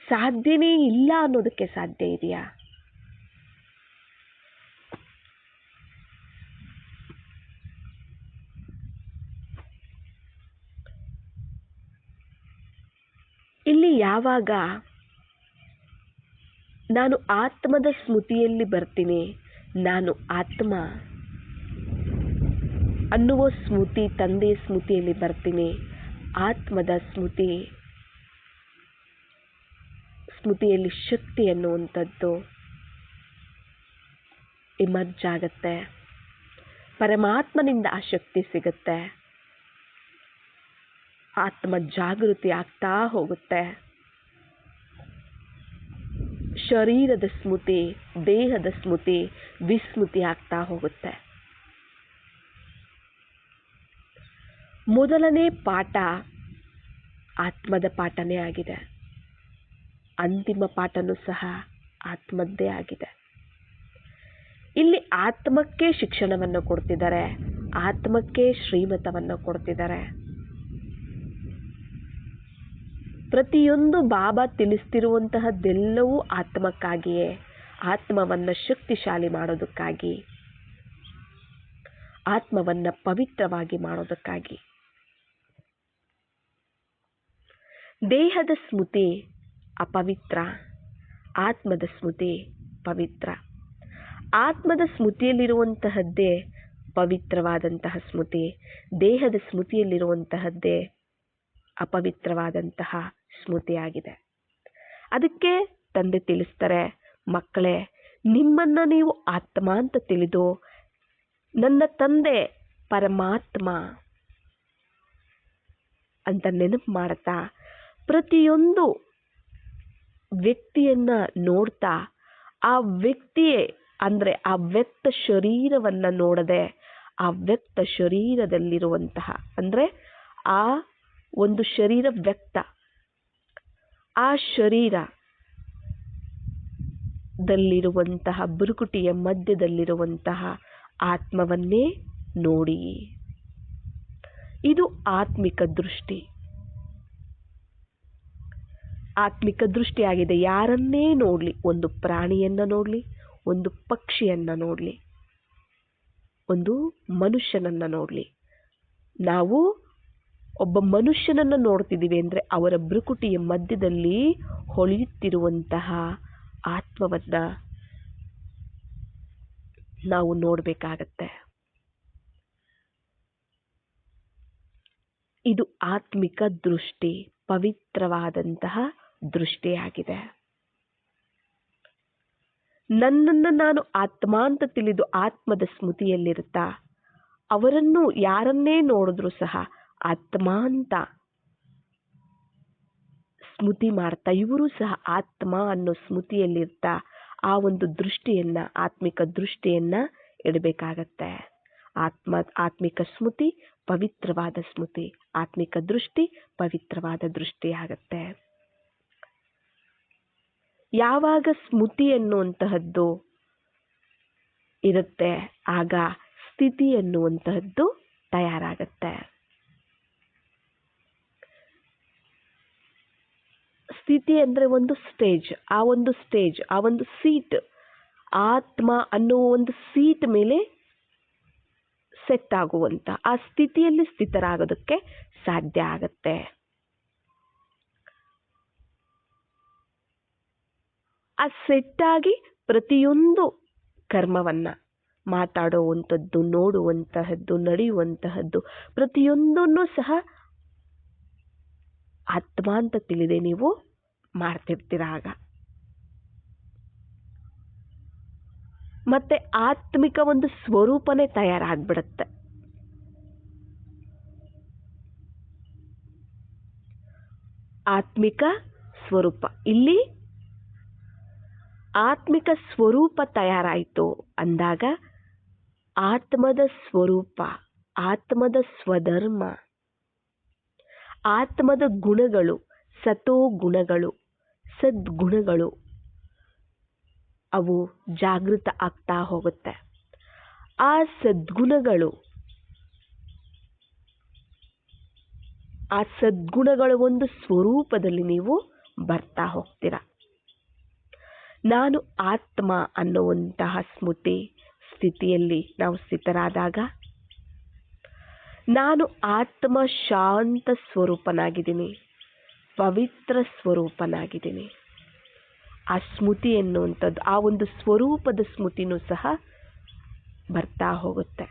ಸಾಧ್ಯವೇ ಇಲ್ಲ ಅನ್ನೋದಕ್ಕೆ ಸಾಧ್ಯ ಇದೆಯಾ? ಇಲ್ಲಿ ಯಾವಾಗ ನಾನು ಆತ್ಮದ ಸ್ಮೃತಿಯಲ್ಲಿ ಬರ್ತೀನಿ, ನಾನು ಆತ್ಮ ಅನ್ನುವ ಸ್ಮೃತಿ, ತಂದೆಯ ಸ್ಮೃತಿಯಲ್ಲಿ ಬರ್ತೀನಿ, ಆತ್ಮದ ಸ್ಮೃತಿಯಲ್ಲಿ ಶಕ್ತಿ ಅನ್ನುವಂಥದ್ದು ಇಮರ್ಜ್ ಆಗುತ್ತೆ. ಪರಮಾತ್ಮನಿಂದ ಆ ಶಕ್ತಿ ಸಿಗುತ್ತೆ. ಆತ್ಮ ಜಾಗೃತಿ ಆಗ್ತಾ ಹೋಗುತ್ತೆ. ಶರೀರದ ಸ್ಮೃತಿ, ದೇಹದ ಸ್ಮೃತಿ ವಿಸ್ಮೃತಿ ಆಗ್ತಾ ಹೋಗುತ್ತೆ. ಮೊದಲನೇ ಪಾಠ ಆತ್ಮದ ಪಾಠನೇ ಆಗಿದೆ. ಅಂತಿಮ ಪಾಠನೂ ಸಹ ಆತ್ಮದ್ದೇ ಆಗಿದೆ. ಇಲ್ಲಿ ಆತ್ಮಕ್ಕೆ ಶಿಕ್ಷಣವನ್ನು ಕೊಡ್ತಿದ್ದಾರೆ, ಆತ್ಮಕ್ಕೆ ಶ್ರೀಮತವನ್ನು ಕೊಡ್ತಿದ್ದಾರೆ. ಪ್ರತಿಯೊಂದು ಬಾಬಾ ತಿಳಿಸ್ತಿರುವಂತಹದ್ದೆಲ್ಲವೂ ಆತ್ಮಕ್ಕಾಗಿಯೇ, ಆತ್ಮವನ್ನು ಶಕ್ತಿಶಾಲಿ ಮಾಡೋದಕ್ಕಾಗಿ, ಆತ್ಮವನ್ನು ಪವಿತ್ರವಾಗಿ ಮಾಡೋದಕ್ಕಾಗಿ. ದೇಹದ ಸ್ಮೃತಿ ಅಪವಿತ್ರ, ಆತ್ಮದ ಸ್ಮೃತಿ ಪವಿತ್ರ. ಆತ್ಮದ ಸ್ಮೃತಿಯಲ್ಲಿರುವಂತಹದ್ದೇ ಪವಿತ್ರವಾದಂತಹ ಸ್ಮೃತಿ, ದೇಹದ ಸ್ಮೃತಿಯಲ್ಲಿರುವಂತಹದ್ದೇ ಅಪವಿತ್ರವಾದಂತಹ ಸ್ಮೃತಿಯಾಗಿದೆ. ಅದಕ್ಕೆ ತಂದೆ ತಿಳಿಸ್ತಾರೆ, ಮಕ್ಕಳೇ, ನಿಮ್ಮನ್ನು ನೀವು ಆತ್ಮ ಅಂತ ತಿಳಿದು ನನ್ನ ತಂದೆ ಪರಮಾತ್ಮ ಅಂತ ನೆನಪು ಮಾಡ್ತಾ, ಪ್ರತಿಯೊಂದು ವ್ಯಕ್ತಿಯನ್ನ ನೋಡ್ತಾ, ಆ ವ್ಯಕ್ತಿಯೇ ಅಂದರೆ ಆ ವ್ಯಕ್ತ ಶರೀರವನ್ನು ನೋಡದೆ, ಆ ವ್ಯಕ್ತ ಶರೀರದಲ್ಲಿರುವಂತಹ ಅಂದರೆ ಆ ಒಂದು ಶರೀರ ವ್ಯಕ್ತ, ಆ ಶರೀರದಲ್ಲಿರುವಂತಹ ಬುರುಕುಟಿಯ ಮಧ್ಯದಲ್ಲಿರುವಂತಹ ಆತ್ಮವನ್ನೇ ನೋಡಿ. ಇದು ಆತ್ಮಿಕ ದೃಷ್ಟಿ. ಆತ್ಮಿಕ ದೃಷ್ಟಿಯಾಗಿದೆ. ಯಾರನ್ನೇ ನೋಡಲಿ, ಒಂದು ಪ್ರಾಣಿಯನ್ನು ನೋಡಲಿ, ಒಂದು ಪಕ್ಷಿಯನ್ನು ನೋಡಲಿ, ಒಂದು ಮನುಷ್ಯನನ್ನು ನೋಡಲಿ, ನಾವು ಒಬ್ಬ ಮನುಷ್ಯನನ್ನು ನೋಡ್ತಿದ್ದೀವಿ ಅಂದರೆ ಅವರ ಭ್ರುಕುಟಿಯ ಮಧ್ಯದಲ್ಲಿ ಹೊಳೆಯುತ್ತಿರುವಂತಹ ಆತ್ಮವನ್ನು ನಾವು ನೋಡಬೇಕಾಗತ್ತೆ. ಇದು ಆತ್ಮಿಕ ದೃಷ್ಟಿ, ಪವಿತ್ರವಾದಂತಹ ದೃಷ್ಟಿಯಾಗಿದೆ. ನನ್ನನ್ನು ನಾನು ಆತ್ಮ ಅಂತ ತಿಳಿದು ಆತ್ಮದ ಸ್ಮೃತಿಯಲ್ಲಿರುತ್ತಾ ಅವರನ್ನು ಯಾರನ್ನೇ ನೋಡಿದ್ರೂ ಸಹ ಆತ್ಮ ಅಂತ ಸ್ಮೃತಿ ಮಾಡ್ತಾ ಇವರು ಸಹ ಆತ್ಮ ಅನ್ನೋ ಸ್ಮೃತಿಯಲ್ಲಿರ್ತಾ ಆ ಒಂದು ದೃಷ್ಟಿಯನ್ನ, ಆತ್ಮಿಕ ದೃಷ್ಟಿಯನ್ನ ಇಡಬೇಕಾಗತ್ತೆ. ಆತ್ಮಿಕ ಸ್ಮೃತಿ ಪವಿತ್ರವಾದ ಸ್ಮೃತಿ, ಆತ್ಮಿಕ ದೃಷ್ಟಿ ಪವಿತ್ರವಾದ ದೃಷ್ಟಿ ಆಗತ್ತೆ. ಯಾವಾಗ ಸ್ಮೃತಿ ಎನ್ನುವಂತಹದ್ದು ಇರುತ್ತೆ ಆಗ ಸ್ಥಿತಿ ಎನ್ನುವಂತಹದ್ದು ತಯಾರಾಗತ್ತೆ. ಸ್ಥಿತಿ ಅಂದ್ರೆ ಒಂದು ಸ್ಟೇಜ್, ಆ ಒಂದು ಸೀಟ್, ಆತ್ಮ ಅನ್ನೋ ಒಂದು ಸೀಟ್ ಮೇಲೆ ಸೆಟ್ ಆಗುವಂತ ಆ ಸ್ಥಿತಿಯಲ್ಲಿ ಸ್ಥಿತರಾಗೋದಕ್ಕೆ ಸಾಧ್ಯ ಆಗತ್ತೆ. ಆ ಸೆಟ್ ಆಗಿ ಪ್ರತಿಯೊಂದು ಕರ್ಮವನ್ನ, ಮಾತಾಡುವಂಥದ್ದು, ನೋಡುವಂತಹದ್ದು, ನಡೆಯುವಂತಹದ್ದು ಪ್ರತಿಯೊಂದನ್ನು ಸಹ ಆತ್ಮ ಅಂತ ತಿಳಿದೆ ನೀವು ಮಾಡ್ತಿರ್ತೀರಾಗ. ಮತ್ತೆ ಆತ್ಮಿಕ ಒಂದು ಸ್ವರೂಪನೇ ತಯಾರಾಗ್ಬಿಡುತ್ತೆ. ಆತ್ಮಿಕ ಸ್ವರೂಪ, ಇಲ್ಲಿ ಆತ್ಮಿಕ ಸ್ವರೂಪ ತಯಾರಾಯಿತು ಅಂದಾಗ ಆತ್ಮದ ಸ್ವರೂಪ, ಆತ್ಮದ ಸ್ವಧರ್ಮ, ಆತ್ಮದ ಗುಣಗಳು, ಸತೋ ಗುಣಗಳು, ಸದ್ಗುಣಗಳು ಅವು ಜಾಗೃತ ಆಗ್ತಾ ಹೋಗುತ್ತೆ. ಆ ಸದ್ಗುಣಗಳು, ಆ ಸದ್ಗುಣಗಳ ಒಂದು ಸ್ವರೂಪದಲ್ಲಿ ನೀವು ಬರ್ತಾ ಹೋಗ್ತೀರ. ನಾನು ಆತ್ಮ ಅನ್ನುವಂತಹ ಸ್ಮೃತಿ ಸ್ಥಿತಿಯಲ್ಲಿ ನಾವು ಸ್ಥಿತರಾದಾಗ ನಾನು ಆತ್ಮ ಶಾಂತ ಸ್ವರೂಪನಾಗಿದ್ದೀನಿ, ಪವಿತ್ರ ಸ್ವರೂಪನಾಗಿದ್ದೀನಿ. ಆ ಸ್ಮೃತಿ ಎನ್ನುವಂಥದ್ದು, ಆ ಒಂದು ಸ್ವರೂಪದ ಸ್ಮೃತಿನೂ ಸಹ ಬರ್ತಾ ಹೋಗುತ್ತೆ.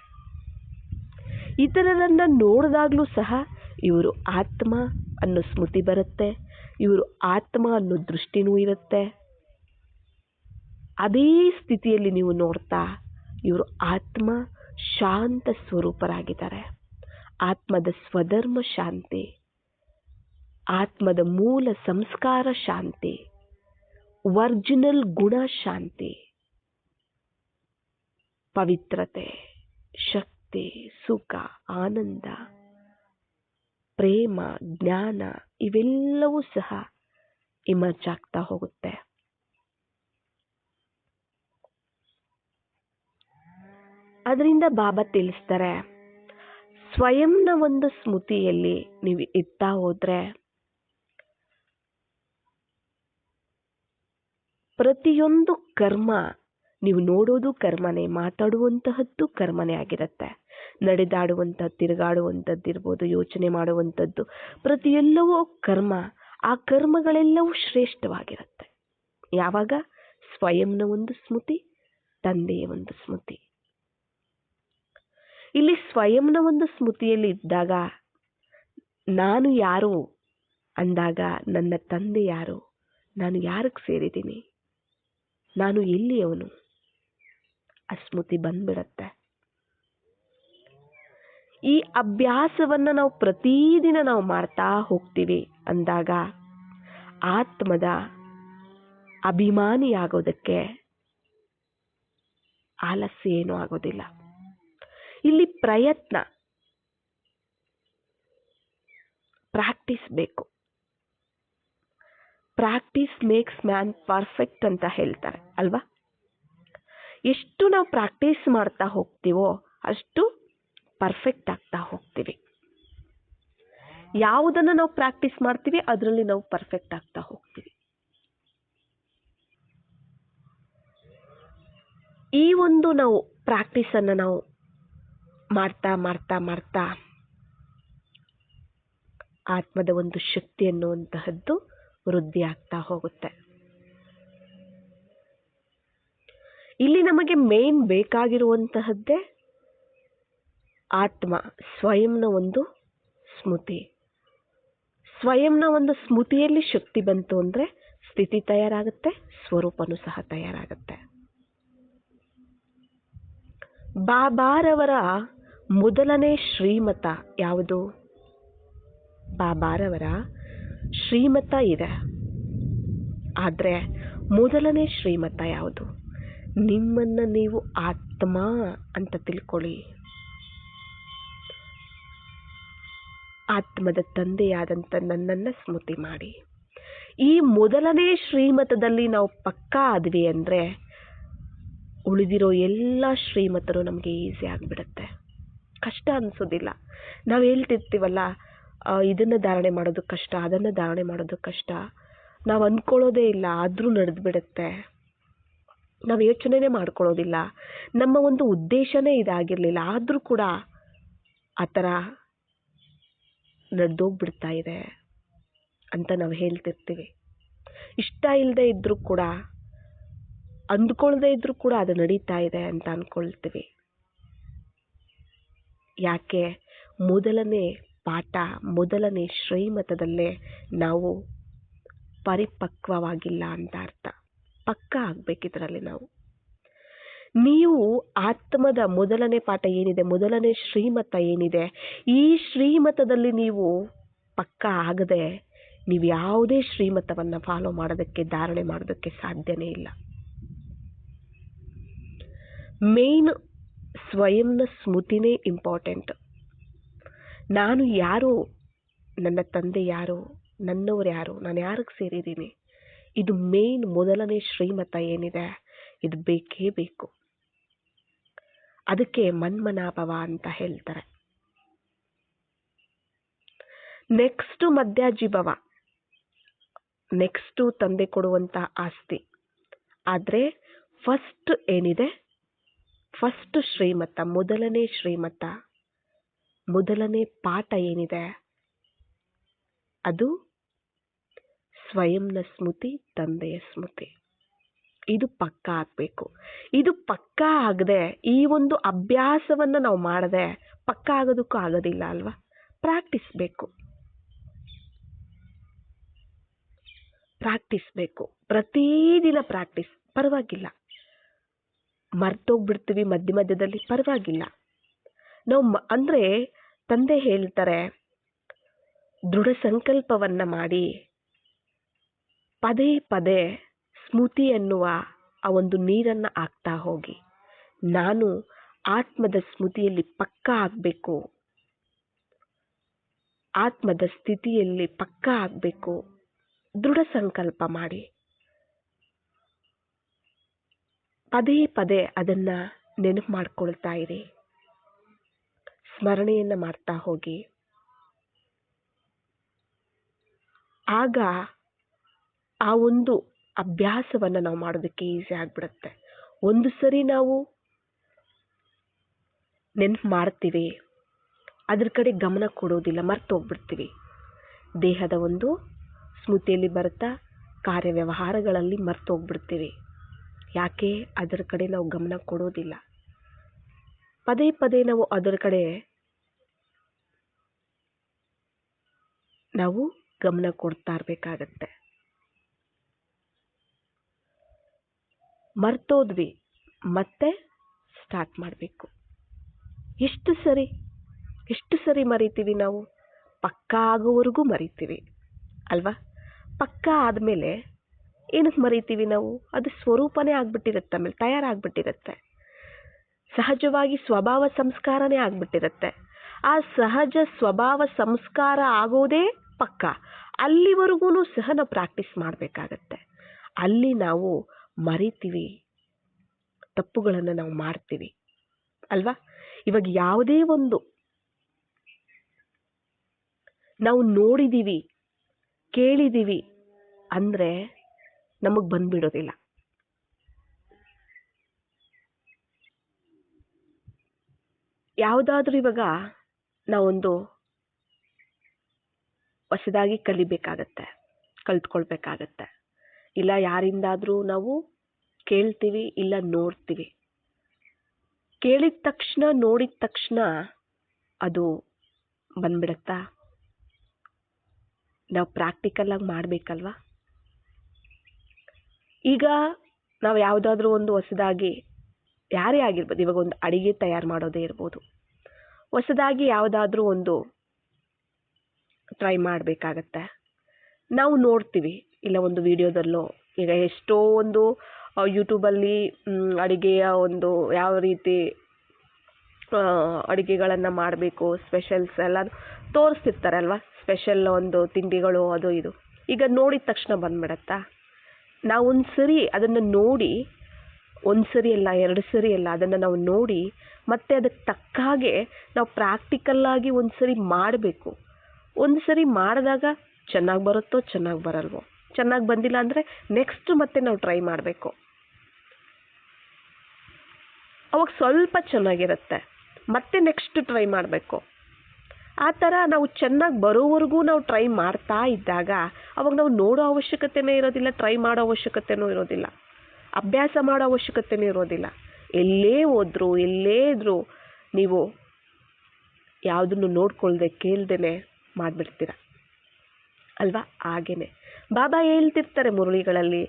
ಇತರರನ್ನ ನೋಡಿದಾಗಲೂ ಸಹ ಇವರು ಆತ್ಮ ಅನ್ನೋ ಸ್ಮೃತಿ ಬರುತ್ತೆ, ಇವರು ಆತ್ಮ ಅನ್ನೋ ದೃಷ್ಟಿನೂ ಇರುತ್ತೆ. ಅದೇ ಸ್ಥಿತಿಯಲ್ಲಿ ನೀವು ನೋಡ್ತಾ ಇವರು ಆತ್ಮ ಶಾಂತ ಸ್ವರೂಪರಾಗಿದ್ದಾರೆ. ಆತ್ಮದ ಸ್ವಧರ್ಮ ಶಾಂತಿ, ಆತ್ಮದ ಮೂಲ ಸಂಸ್ಕಾರ ಶಾಂತಿ, ಒರಿಜಿನಲ್ ಗುಣ ಶಾಂತಿ, ಪವಿತ್ರತೆ, ಶಕ್ತಿ, ಸುಖ, ಆನಂದ, ಪ್ರೇಮ, ಜ್ಞಾನ ಇವೆಲ್ಲವೂ ಸಹ ಇಮರ್ಜ್ ಆಗ್ತಾ ಹೋಗುತ್ತೆ. ಅದರಿಂದ ಬಾಬಾ ತಿಳಿಸ್ತಾರೆ, ಸ್ವಯಂನ ಒಂದು ಸ್ಮೃತಿಯಲ್ಲಿ ನೀವು ಇರ್ತಾ ಹೋದ್ರೆ ಪ್ರತಿಯೊಂದು ಕರ್ಮ, ನೀವು ನೋಡೋದು ಕರ್ಮನೇ, ಮಾತಾಡುವಂತಹದ್ದು ಕರ್ಮನೇ ಆಗಿರುತ್ತೆ, ನಡೆದಾಡುವಂಥದ್ದು, ತಿರುಗಾಡುವಂಥದ್ದು ಇರ್ಬೋದು, ಯೋಚನೆ ಮಾಡುವಂಥದ್ದು ಪ್ರತಿಯೆಲ್ಲವೂ ಕರ್ಮ. ಆ ಕರ್ಮಗಳೆಲ್ಲವೂ ಶ್ರೇಷ್ಠವಾಗಿರುತ್ತೆ ಯಾವಾಗ ಸ್ವಯಂನ ಒಂದು ಸ್ಮೃತಿ, ತಂದೆಯ ಒಂದು ಸ್ಮೃತಿ. ಇಲ್ಲಿ ಸ್ವಯಂನ ಒಂದು ಸ್ಮೃತಿಯಲ್ಲಿ ಇದ್ದಾಗ ನಾನು ಯಾರು ಅಂದಾಗ ನನ್ನ ತಂದೆ ಯಾರು, ನಾನು ಯಾರಿಗೆ ಸೇರಿದ್ದೀನಿ, ನಾನು ಎಲ್ಲಿಯವನು, ಆ ಸ್ಮೃತಿ ಬಂದ್ಬಿಡತ್ತೆ. ಈ ಅಭ್ಯಾಸವನ್ನ ನಾವು ಪ್ರತಿದಿನ ನಾವು ಮಾಡ್ತಾ ಹೋಗ್ತೀವಿ ಅಂದಾಗ ಆತ್ಮದ ಅಭಿಮಾನಿಯಾಗೋದಕ್ಕೆ ಆಲಸ್ಯ ಏನೂ ಆಗೋದಿಲ್ಲ. ಇಲ್ಲಿ ಪ್ರಯತ್ನ, ಪ್ರಾಕ್ಟೀಸ್ ಬೇಕು. ಪ್ರಾಕ್ಟೀಸ್ ಮೇಕ್ಸ್ ಮ್ಯಾನ್ ಪರ್ಫೆಕ್ಟ್ ಅಂತ ಹೇಳ್ತಾರೆ ಅಲ್ವಾ. ಎಷ್ಟು ನಾವು ಪ್ರಾಕ್ಟೀಸ್ ಮಾಡ್ತಾ ಹೋಗ್ತೀವೋ ಅಷ್ಟು ಪರ್ಫೆಕ್ಟ್ ಆಗ್ತಾ ಹೋಗ್ತೀವಿ. ಯಾವುದನ್ನು ನಾವು ಪ್ರಾಕ್ಟೀಸ್ ಮಾಡ್ತೀವಿ ಅದರಲ್ಲಿ ನಾವು ಪರ್ಫೆಕ್ಟ್ ಆಗ್ತಾ ಹೋಗ್ತೀವಿ. ಈ ಒಂದು ನಾವು ಪ್ರಾಕ್ಟೀಸನ್ನು ನಾವು ಮಾಡ್ತಾ ಮಾಡ್ತಾ ಮಾಡ್ತಾ ಆತ್ಮದ ಒಂದು ಶಕ್ತಿ ಅನ್ನುವಂತಹದ್ದು ವೃದ್ಧಿ ಆಗ್ತಾ ಹೋಗುತ್ತೆ. ಇಲ್ಲಿ ನಮಗೆ ಮೇನ್ ಬೇಕಾಗಿರುವಂತಹದ್ದೇ ಆತ್ಮ, ಸ್ವಯಂನ ಒಂದು ಸ್ಮೃತಿ. ಸ್ವಯಂನ ಒಂದು ಸ್ಮೃತಿಯಲ್ಲಿ ಶಕ್ತಿ ಬಂತು ಅಂದರೆ ಸ್ಥಿತಿ ತಯಾರಾಗುತ್ತೆ, ಸ್ವರೂಪನೂ ಸಹ ತಯಾರಾಗುತ್ತೆ. ಬಾಬಾರವರ ಮೊದಲನೇ ಶ್ರೀಮತ ಯಾವುದು? ಬಾಬಾರವರ ಶ್ರೀಮತ ಇದೆ, ಆದರೆ ಮೊದಲನೇ ಶ್ರೀಮತ ಯಾವುದು? ನಿಮ್ಮನ್ನು ನೀವು ಆತ್ಮ ಅಂತ ತಿಳ್ಕೊಳ್ಳಿ. ಆತ್ಮದ ತಂದೆಯಾದಂಥ ನನ್ನನ್ನು ಸ್ಮೃತಿ ಮಾಡಿ. ಈ ಮೊದಲನೇ ಶ್ರೀಮತದಲ್ಲಿ ನಾವು ಪಕ್ಕಾ ಆದ್ವಿ ಅಂದರೆ ಉಳಿದಿರೋ ಎಲ್ಲ ಶ್ರೀಮತರು ನಮಗೆ ಈಸಿ ಆಗಿಬಿಡುತ್ತೆ, ಕಷ್ಟ ಅನಿಸೋದಿಲ್ಲ. ನಾವು ಹೇಳ್ತಿರ್ತೀವಲ್ಲ, ಇದನ್ನು ಧಾರಣೆ ಮಾಡೋದು ಕಷ್ಟ, ಅದನ್ನು ಧಾರಣೆ ಮಾಡೋದು ಕಷ್ಟ. ನಾವು ಅಂದ್ಕೊಳ್ಳೋದೇ ಇಲ್ಲ, ಆದರೂ ನಡೆದು ಬಿಡುತ್ತೆ. ನಾವು ಯೋಚನೆನೇ ಮಾಡ್ಕೊಳ್ಳೋದಿಲ್ಲ, ನಮ್ಮ ಒಂದು ಉದ್ದೇಶನೇ ಇದಾಗಿರಲಿಲ್ಲ, ಆದರೂ ಕೂಡ ಆ ಥರ ನಡೆದೋಗ್ಬಿಡ್ತಾ ಇದೆ ಅಂತ ನಾವು ಹೇಳ್ತಿರ್ತೀವಿ. ಇಷ್ಟ ಇಲ್ಲದೆ ಇದ್ದರೂ ಕೂಡ, ಅಂದ್ಕೊಳ್ಳದೆ ಇದ್ದರೂ ಕೂಡ ಅದು ನಡೀತಾ ಇದೆ ಅಂತ ಅಂದ್ಕೊಳ್ತೀವಿ. ಯಾಕೆ? ಮೊದಲನೇ ಪಾಠ, ಮೊದಲನೇ ಶ್ರೀಮತದಲ್ಲೇ ನಾವು ಪರಿಪಕ್ವವಾಗಿಲ್ಲ ಅಂತ ಅರ್ಥ. ಪಕ್ಕ ಆಗಬೇಕಿದ್ರಲ್ಲಿ ನೀವು ಆತ್ಮದ ಮೊದಲನೇ ಪಾಠ ಏನಿದೆ, ಮೊದಲನೇ ಶ್ರೀಮತ ಏನಿದೆ, ಈ ಶ್ರೀಮತದಲ್ಲಿ ನೀವು ಪಕ್ಕ ಆಗದೆ ನೀವು ಯಾವುದೇ ಶ್ರೀಮತವನ್ನು ಫಾಲೋ ಮಾಡೋದಕ್ಕೆ, ಧಾರಣೆ ಮಾಡೋದಕ್ಕೆ ಸಾಧ್ಯನೇ ಇಲ್ಲ. ಮೇನ್ ಸ್ವಯಂನ ಸ್ಮೃತಿನೇ ಇಂಪಾರ್ಟೆಂಟ್. ನಾನು ಯಾರು, ನನ್ನ ತಂದೆ ಯಾರು, ನನ್ನವರು ಯಾರು, ನಾನು ಯಾರಿಗೆ ಸೇರಿದ್ದೀನಿ, ಇದು ಮೇನ್ ಮೊದಲನೇ ಶ್ರೀಮತ ಏನಿದೆ, ಇದು ಬೇಕೇ ಬೇಕು. ಅದಕ್ಕೆ ಮನ್ಮನಾಭವ ಅಂತ ಹೇಳ್ತಾರೆ. ನೆಕ್ಸ್ಟು ಮಧ್ಯಾಜೀಭವ, ನೆಕ್ಸ್ಟು ತಂದೆ ಕೊಡುವಂಥ ಆಸ್ತಿ. ಆದರೆ ಫಸ್ಟ್ ಏನಿದೆ, ಫಸ್ಟ್ ಶ್ರೀಮತ, ಮೊದಲನೇ ಶ್ರೀಮತ, ಮೊದಲನೇ ಪಾಠ ಏನಿದೆ, ಅದು ಸ್ವಯಂನ ಸ್ಮೃತಿ, ತಂದೆಯ ಸ್ಮೃತಿ. ಇದು ಪಕ್ಕ ಆಗಬೇಕು. ಇದು ಪಕ್ಕ ಆಗದೆ ಈ ಒಂದು ಅಭ್ಯಾಸವನ್ನು ನಾವು ಮಾಡದೆ ಪಕ್ಕ ಆಗೋದಕ್ಕೂ ಆಗೋದಿಲ್ಲ ಅಲ್ವಾ? ಪ್ರಾಕ್ಟೀಸ್ ಬೇಕು, ಪ್ರಾಕ್ಟೀಸ್ ಬೇಕು. ಪ್ರತಿದಿನ ಪ್ರಾಕ್ಟೀಸ್. ಪರವಾಗಿಲ್ಲ, ಮರ್ತೋಗ್ಬಿಡ್ತೀವಿ ಮಧ್ಯ ಮಧ್ಯದಲ್ಲಿ, ಪರವಾಗಿಲ್ಲ. ನಾವು ಅಂದರೆ ತಂದೆ ಹೇಳ್ತಾರೆ, ದೃಢ ಸಂಕಲ್ಪವನ್ನು ಮಾಡಿ ಪದೇ ಪದೇ ಸ್ಮೃತಿ ಎನ್ನುವ ಆ ಒಂದು ನೀರನ್ನು ಹಾಕ್ತಾ ಹೋಗಿ. ನಾನು ಆತ್ಮದ ಸ್ಮೃತಿಯಲ್ಲಿ ಪಕ್ಕ ಆಗಬೇಕು, ಆತ್ಮದ ಸ್ಥಿತಿಯಲ್ಲಿ ಪಕ್ಕ ಆಗಬೇಕು. ದೃಢ ಸಂಕಲ್ಪ ಮಾಡಿ ಪದೇ ಪದೇ ಅದನ್ನು ನೆನಪು ಮಾಡ್ಕೊಳ್ತಾ ಇರಿ, ಸ್ಮರಣೆಯನ್ನು ಮಾಡ್ತಾ ಹೋಗಿ. ಆಗ ಆ ಒಂದು ಅಭ್ಯಾಸವನ್ನು ನಾವು ಮಾಡೋದಕ್ಕೆ ಈಸಿ ಆಗಿಬಿಡುತ್ತೆ. ಒಂದು ಸರಿ ನಾವು ನೆನಪು ಮಾಡ್ತೀವಿ, ಅದ್ರ ಕಡೆ ಗಮನ ಕೊಡೋದಿಲ್ಲ, ಮರ್ತೋಗ್ಬಿಡ್ತೀವಿ. ದೇಹದ ಒಂದು ಸ್ಮೃತಿಯಲ್ಲಿ ಬರ್ತಾ ಕಾರ್ಯವ್ಯವಹಾರಗಳಲ್ಲಿ ಮರ್ತೋಗ್ಬಿಡ್ತೀವಿ. ಯಾಕೆ? ಅದರ ಕಡೆ ನಾವು ಗಮನ ಕೊಡೋದಿಲ್ಲ. ಪದೇ ಪದೇ ನಾವು ಅದರ ಕಡೆ ನಾವು ಗಮನ ಕೊಡ್ತಾ ಇರಬೇಕಾಗತ್ತೆ. ಮರ್ತೋದ್ವಿ, ಮತ್ತೆ ಸ್ಟಾರ್ಟ್ ಮಾಡಬೇಕು. ಎಷ್ಟು ಸರಿ ಮರಿತೀವಿ ನಾವು? ಪಕ್ಕ ಆಗೋವರೆಗೂ ಮರಿತೀವಿ ಅಲ್ವಾ? ಪಕ್ಕ ಆದಮೇಲೆ ಏನಕ್ಕೆ ಮರಿತೀವಿ ನಾವು? ಅದು ಸ್ವರೂಪನೇ ಆಗ್ಬಿಟ್ಟಿರುತ್ತೆ, ಆಮೇಲೆ ತಯಾರಾಗ್ಬಿಟ್ಟಿರುತ್ತೆ. ಸಹಜವಾಗಿ ಸ್ವಭಾವ ಸಂಸ್ಕಾರನೇ ಆಗ್ಬಿಟ್ಟಿರುತ್ತೆ. ಆ ಸಹಜ ಸ್ವಭಾವ ಸಂಸ್ಕಾರ ಆಗೋದೇ ಪಕ್ಕ. ಅಲ್ಲಿವರೆಗೂ ಸಹ ನಾವು ಪ್ರಾಕ್ಟೀಸ್ ಮಾಡಬೇಕಾಗತ್ತೆ. ಅಲ್ಲಿ ನಾವು ಮರಿತೀವಿ, ತಪ್ಪುಗಳನ್ನು ನಾವು ಮಾಡ್ತೀವಿ ಅಲ್ವಾ? ಇವಾಗ ಯಾವುದೇ ಒಂದು ನಾವು ನೋಡಿದ್ದೀವಿ, ಕೇಳಿದ್ದೀವಿ ಅಂದರೆ ನಮಗೆ ಬಂದ್ಬಿಡೋದಿಲ್ಲ. ಯಾವುದಾದ್ರೂ ಇವಾಗ ನಾವೊಂದು ಹೊಸದಾಗಿ ಕಲಿಬೇಕಾಗತ್ತೆ, ಕಲ್ತ್ಕೊಳ್ಬೇಕಾಗತ್ತೆ, ಇಲ್ಲ ಯಾರಿಂದಾದರೂ ನಾವು ಕೇಳ್ತೀವಿ, ಇಲ್ಲ ನೋಡ್ತೀವಿ. ಕೇಳಿದ ತಕ್ಷಣ, ನೋಡಿದ ತಕ್ಷಣ ಅದು ಬಂದ್ಬಿಡತ್ತಾ? ನಾವು ಪ್ರಾಕ್ಟಿಕಲಾಗಿ ಮಾಡಬೇಕಲ್ವಾ? ಈಗ ನಾವು ಯಾವುದಾದ್ರೂ ಒಂದು ಹೊಸದಾಗಿ, ಯಾರೇ ಆಗಿರ್ಬೋದು, ಇವಾಗ ಒಂದು ಅಡಿಗೆ ತಯಾರು ಮಾಡೋದೇ ಇರ್ಬೋದು, ಹೊಸದಾಗಿ ಯಾವುದಾದ್ರೂ ಒಂದು ಟ್ರೈ ಮಾಡಬೇಕಾಗತ್ತೆ. ನಾವು ನೋಡ್ತೀವಿ, ಇಲ್ಲ ಒಂದು ವಿಡಿಯೋದಲ್ಲೋ, ಈಗ ಎಷ್ಟೋ ಒಂದು ಯೂಟ್ಯೂಬಲ್ಲಿ ಅಡಿಗೆಯ ಒಂದು ಯಾವ ರೀತಿ ಅಡುಗೆಗಳನ್ನು ಮಾಡಬೇಕು, ಸ್ಪೆಷಲ್ಸ್ ಎಲ್ಲ ತೋರಿಸ್ತಿರ್ತಾರೆ ಅಲ್ವಾ, ಸ್ಪೆಷಲ್ ಒಂದು ತಿಂಡಿಗಳು ಅದು ಇದು. ಈಗ ನೋಡಿದ ತಕ್ಷಣ ಬಂದ್ಬಿಡತ್ತಾ? ನಾವು ಒಂದು ಸರಿ ಅದನ್ನು ನೋಡಿ, ಒಂದು ಸರಿ ಅಲ್ಲ, 2 ಸರಿ ಅಲ್ಲ, ಅದನ್ನು ನಾವು ನೋಡಿ ಮತ್ತೆ ಅದಕ್ಕೆ ತಕ್ಕ ಹಾಗೆ ನಾವು ಪ್ರಾಕ್ಟಿಕಲ್ಲಾಗಿ ಒಂದು ಸರಿ ಮಾಡಬೇಕು. ಒಂದು ಸರಿ ಮಾಡಿದಾಗ ಚೆನ್ನಾಗಿ ಬರುತ್ತೋ ಚೆನ್ನಾಗಿ ಬರಲ್ವೋ, ಚೆನ್ನಾಗಿ ಬಂದಿಲ್ಲ ಅಂದರೆ ನೆಕ್ಸ್ಟ್ ಮತ್ತೆ ನಾವು ಟ್ರೈ ಮಾಡಬೇಕು. ಅವಾಗ ಸ್ವಲ್ಪ ಚೆನ್ನಾಗಿರುತ್ತೆ, ಮತ್ತೆ ನೆಕ್ಸ್ಟ್ ಟ್ರೈ ಮಾಡಬೇಕು. ಆ ಥರ ನಾವು ಚೆನ್ನಾಗಿ ಬರೋವರೆಗೂ ನಾವು ಟ್ರೈ ಮಾಡ್ತಾ ಇದ್ದಾಗ ಅವಾಗ ನಾವು ನೋಡೋ ಅವಶ್ಯಕತೆನೇ ಇರೋದಿಲ್ಲ, ಟ್ರೈ ಮಾಡೋ ಅವಶ್ಯಕತೆನೂ ಇರೋದಿಲ್ಲ, ಅಭ್ಯಾಸ ಮಾಡೋ ಅವಶ್ಯಕತೆನೂ ಇರೋದಿಲ್ಲ. ಎಲ್ಲೇ ಹೋದ್ರು, ಎಲ್ಲೇ ಇದ್ರೂ ನೀವು ಯಾವುದನ್ನು ನೋಡ್ಕೊಳ್ದೆ ಕೇಳ್ದೇನೆ ಮಾಡಿಬಿಡ್ತೀರ ಅಲ್ವಾ? ಹಾಗೇನೆ ಬಾಬಾ ಹೇಳ್ತಿರ್ತಾರೆ ಮುರಳಿಗಳಲ್ಲಿ,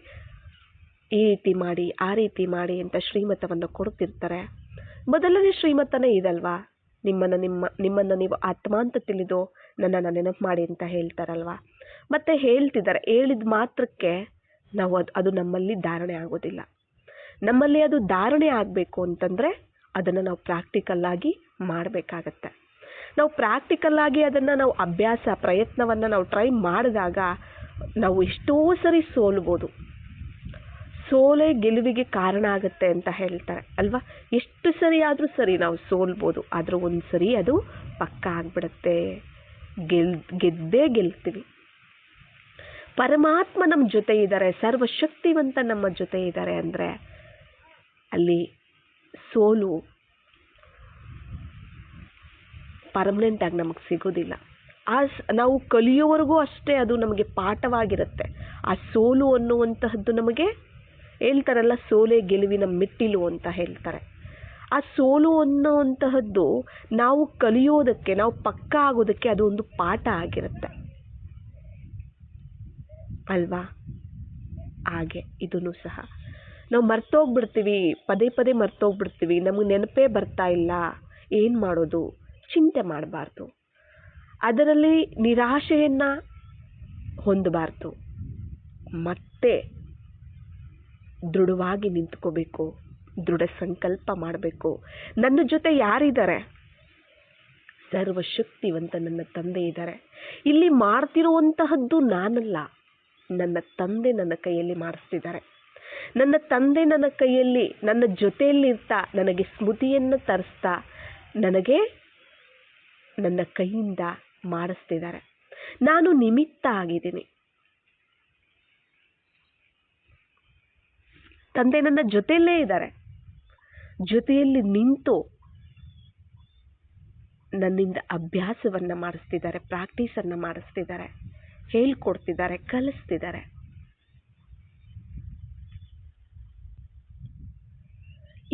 ಈ ರೀತಿ ಮಾಡಿ, ಆ ರೀತಿ ಮಾಡಿ ಅಂತ ಶ್ರೀಮತವನ್ನು ಕೊಡ್ತಿರ್ತಾರೆ. ಮೊದಲನೇ ಶ್ರೀಮತನೇ ಇದಲ್ವಾ, ನಿಮ್ಮನ್ನು ನೀವು ಆತ್ಮ ಅಂತ ತಿಳಿದು ನನ್ನನ್ನು ನೆನಪು ಮಾಡಿ ಅಂತ ಹೇಳ್ತಾರಲ್ವಾ. ಮತ್ತೆ ಹೇಳ್ತಿದ್ದಾರೆ, ಹೇಳಿದ ಮಾತ್ರಕ್ಕೆ ನಾವು ಅದು ನಮ್ಮಲ್ಲಿ ಧಾರಣೆ ಆಗೋದಿಲ್ಲ. ನಮ್ಮಲ್ಲಿ ಅದು ಧಾರಣೆ ಆಗಬೇಕು ಅಂತಂದರೆ ಅದನ್ನು ನಾವು ಪ್ರಾಕ್ಟಿಕಲ್ಲಾಗಿ ಮಾಡಬೇಕಾಗತ್ತೆ. ನಾವು ಪ್ರಾಕ್ಟಿಕಲ್ಲಾಗಿ ಅದನ್ನು ನಾವು ಅಭ್ಯಾಸ, ಪ್ರಯತ್ನವನ್ನು ನಾವು ಟ್ರೈ ಮಾಡಿದಾಗ ನಾವು ಎಷ್ಟೋ ಸರಿ ಸೋಲ್ಬೋದು. ಸೋಲೆ ಗೆಲುವಿಗೆ ಕಾರಣ ಆಗುತ್ತೆ ಅಂತ ಹೇಳ್ತಾರೆ ಅಲ್ವಾ. ಎಷ್ಟು ಸರಿ ಆದರೂ ಸರಿ ನಾವು ಸೋಲ್ಬೋದು, ಆದರೂ ಒಂದು ಸರಿ ಅದು ಪಕ್ಕ ಆಗಿಬಿಡುತ್ತೆ, ಗೆದ್ದೇ ಗೆಲ್ತೀವಿ. ಪರಮಾತ್ಮ ನಮ್ಮ ಜೊತೆ ಇದ್ದಾರೆ, ಸರ್ವಶಕ್ತಿವಂತ ನಮ್ಮ ಜೊತೆ ಇದ್ದಾರೆ ಅಂದರೆ ಅಲ್ಲಿ ಸೋಲು ಪರ್ಮನೆಂಟಾಗಿ ನಮಗೆ ಸಿಗೋದಿಲ್ಲ. ನಾವು ಕಲಿಯೋವರೆಗೂ ಅಷ್ಟೇ ಅದು ನಮಗೆ ಪಾಠವಾಗಿರುತ್ತೆ. ಆ ಸೋಲು ಅನ್ನುವಂತಹದ್ದು ನಮಗೆ ಹೇಳ್ತಾರಲ್ಲ, ಸೋಲೆ ಗೆಲುವಿನ ಮೆಟ್ಟಿಲು ಅಂತ ಹೇಳ್ತಾರೆ. ಆ ಸೋಲು ಅನ್ನುವಂತಹದ್ದು ನಾವು ಕಲಿಯೋದಕ್ಕೆ, ನಾವು ಪಕ್ಕ ಆಗೋದಕ್ಕೆ ಅದು ಒಂದು ಪಾಠ ಆಗಿರುತ್ತೆ ಅಲ್ವಾ. ಹಾಗೆ ಇದನ್ನು ಸಹ ನಾವು ಮರ್ತೋಗ್ಬಿಡ್ತೀವಿ, ಪದೇ ಪದೇ ಮರ್ತೋಗ್ಬಿಡ್ತೀವಿ, ನಮಗೆ ನೆನಪೇ ಬರ್ತಾ ಇಲ್ಲ, ಏನು ಮಾಡೋದು? ಚಿಂತೆ ಮಾಡಬಾರ್ದು, ಅದರಲ್ಲಿ ನಿರಾಶೆಯನ್ನು ಹೊಂದಬಾರ್ದು, ಮತ್ತೆ ದೃಢವಾಗಿ ನಿಂತ್ಕೋಬೇಕು, ದೃಢ ಸಂಕಲ್ಪ ಮಾಡಬೇಕು. ನನ್ನ ಜೊತೆ ಯಾರಿದ್ದಾರೆ? ಸರ್ವಶಕ್ತಿವಂತ ನನ್ನ ತಂದೆ ಇದ್ದಾರೆ. ಇಲ್ಲಿ ಮಾಡ್ತಿರುವಂತಹದ್ದು ನಾನಲ್ಲ, ನನ್ನ ತಂದೆ ನನ್ನ ಕೈಯಲ್ಲಿ ಮಾಡಿಸ್ತಿದ್ದಾರೆ. ನನ್ನ ತಂದೆ ನನ್ನ ಕೈಯಲ್ಲಿ, ನನ್ನ ಜೊತೆಯಲ್ಲಿ ಇರ್ತಾ, ನನಗೆ ಸ್ಮೃತಿಯನ್ನು ತರಿಸ್ತಾ, ನನಗೆ ನನ್ನ ಕೈಯಿಂದ ಮಾಡಿಸ್ತಿದ್ದಾರೆ. ನಾನು ನಿಮಿತ್ತ ಆಗಿದ್ದೀನಿ. ತಂದೆ ನನ್ನ ಜೊತೆಯಲ್ಲೇ ಇದ್ದಾರೆ, ಜೊತೆಯಲ್ಲಿ ನಿಂತು ನನ್ನಿಂದ ಅಭ್ಯಾಸವನ್ನು ಮಾಡಿಸ್ತಿದ್ದಾರೆ, ಪ್ರಾಕ್ಟೀಸನ್ನು ಮಾಡಿಸ್ತಿದ್ದಾರೆ, ಹೇಳ್ಕೊಡ್ತಿದ್ದಾರೆ, ಕಲಿಸ್ತಿದ್ದಾರೆ.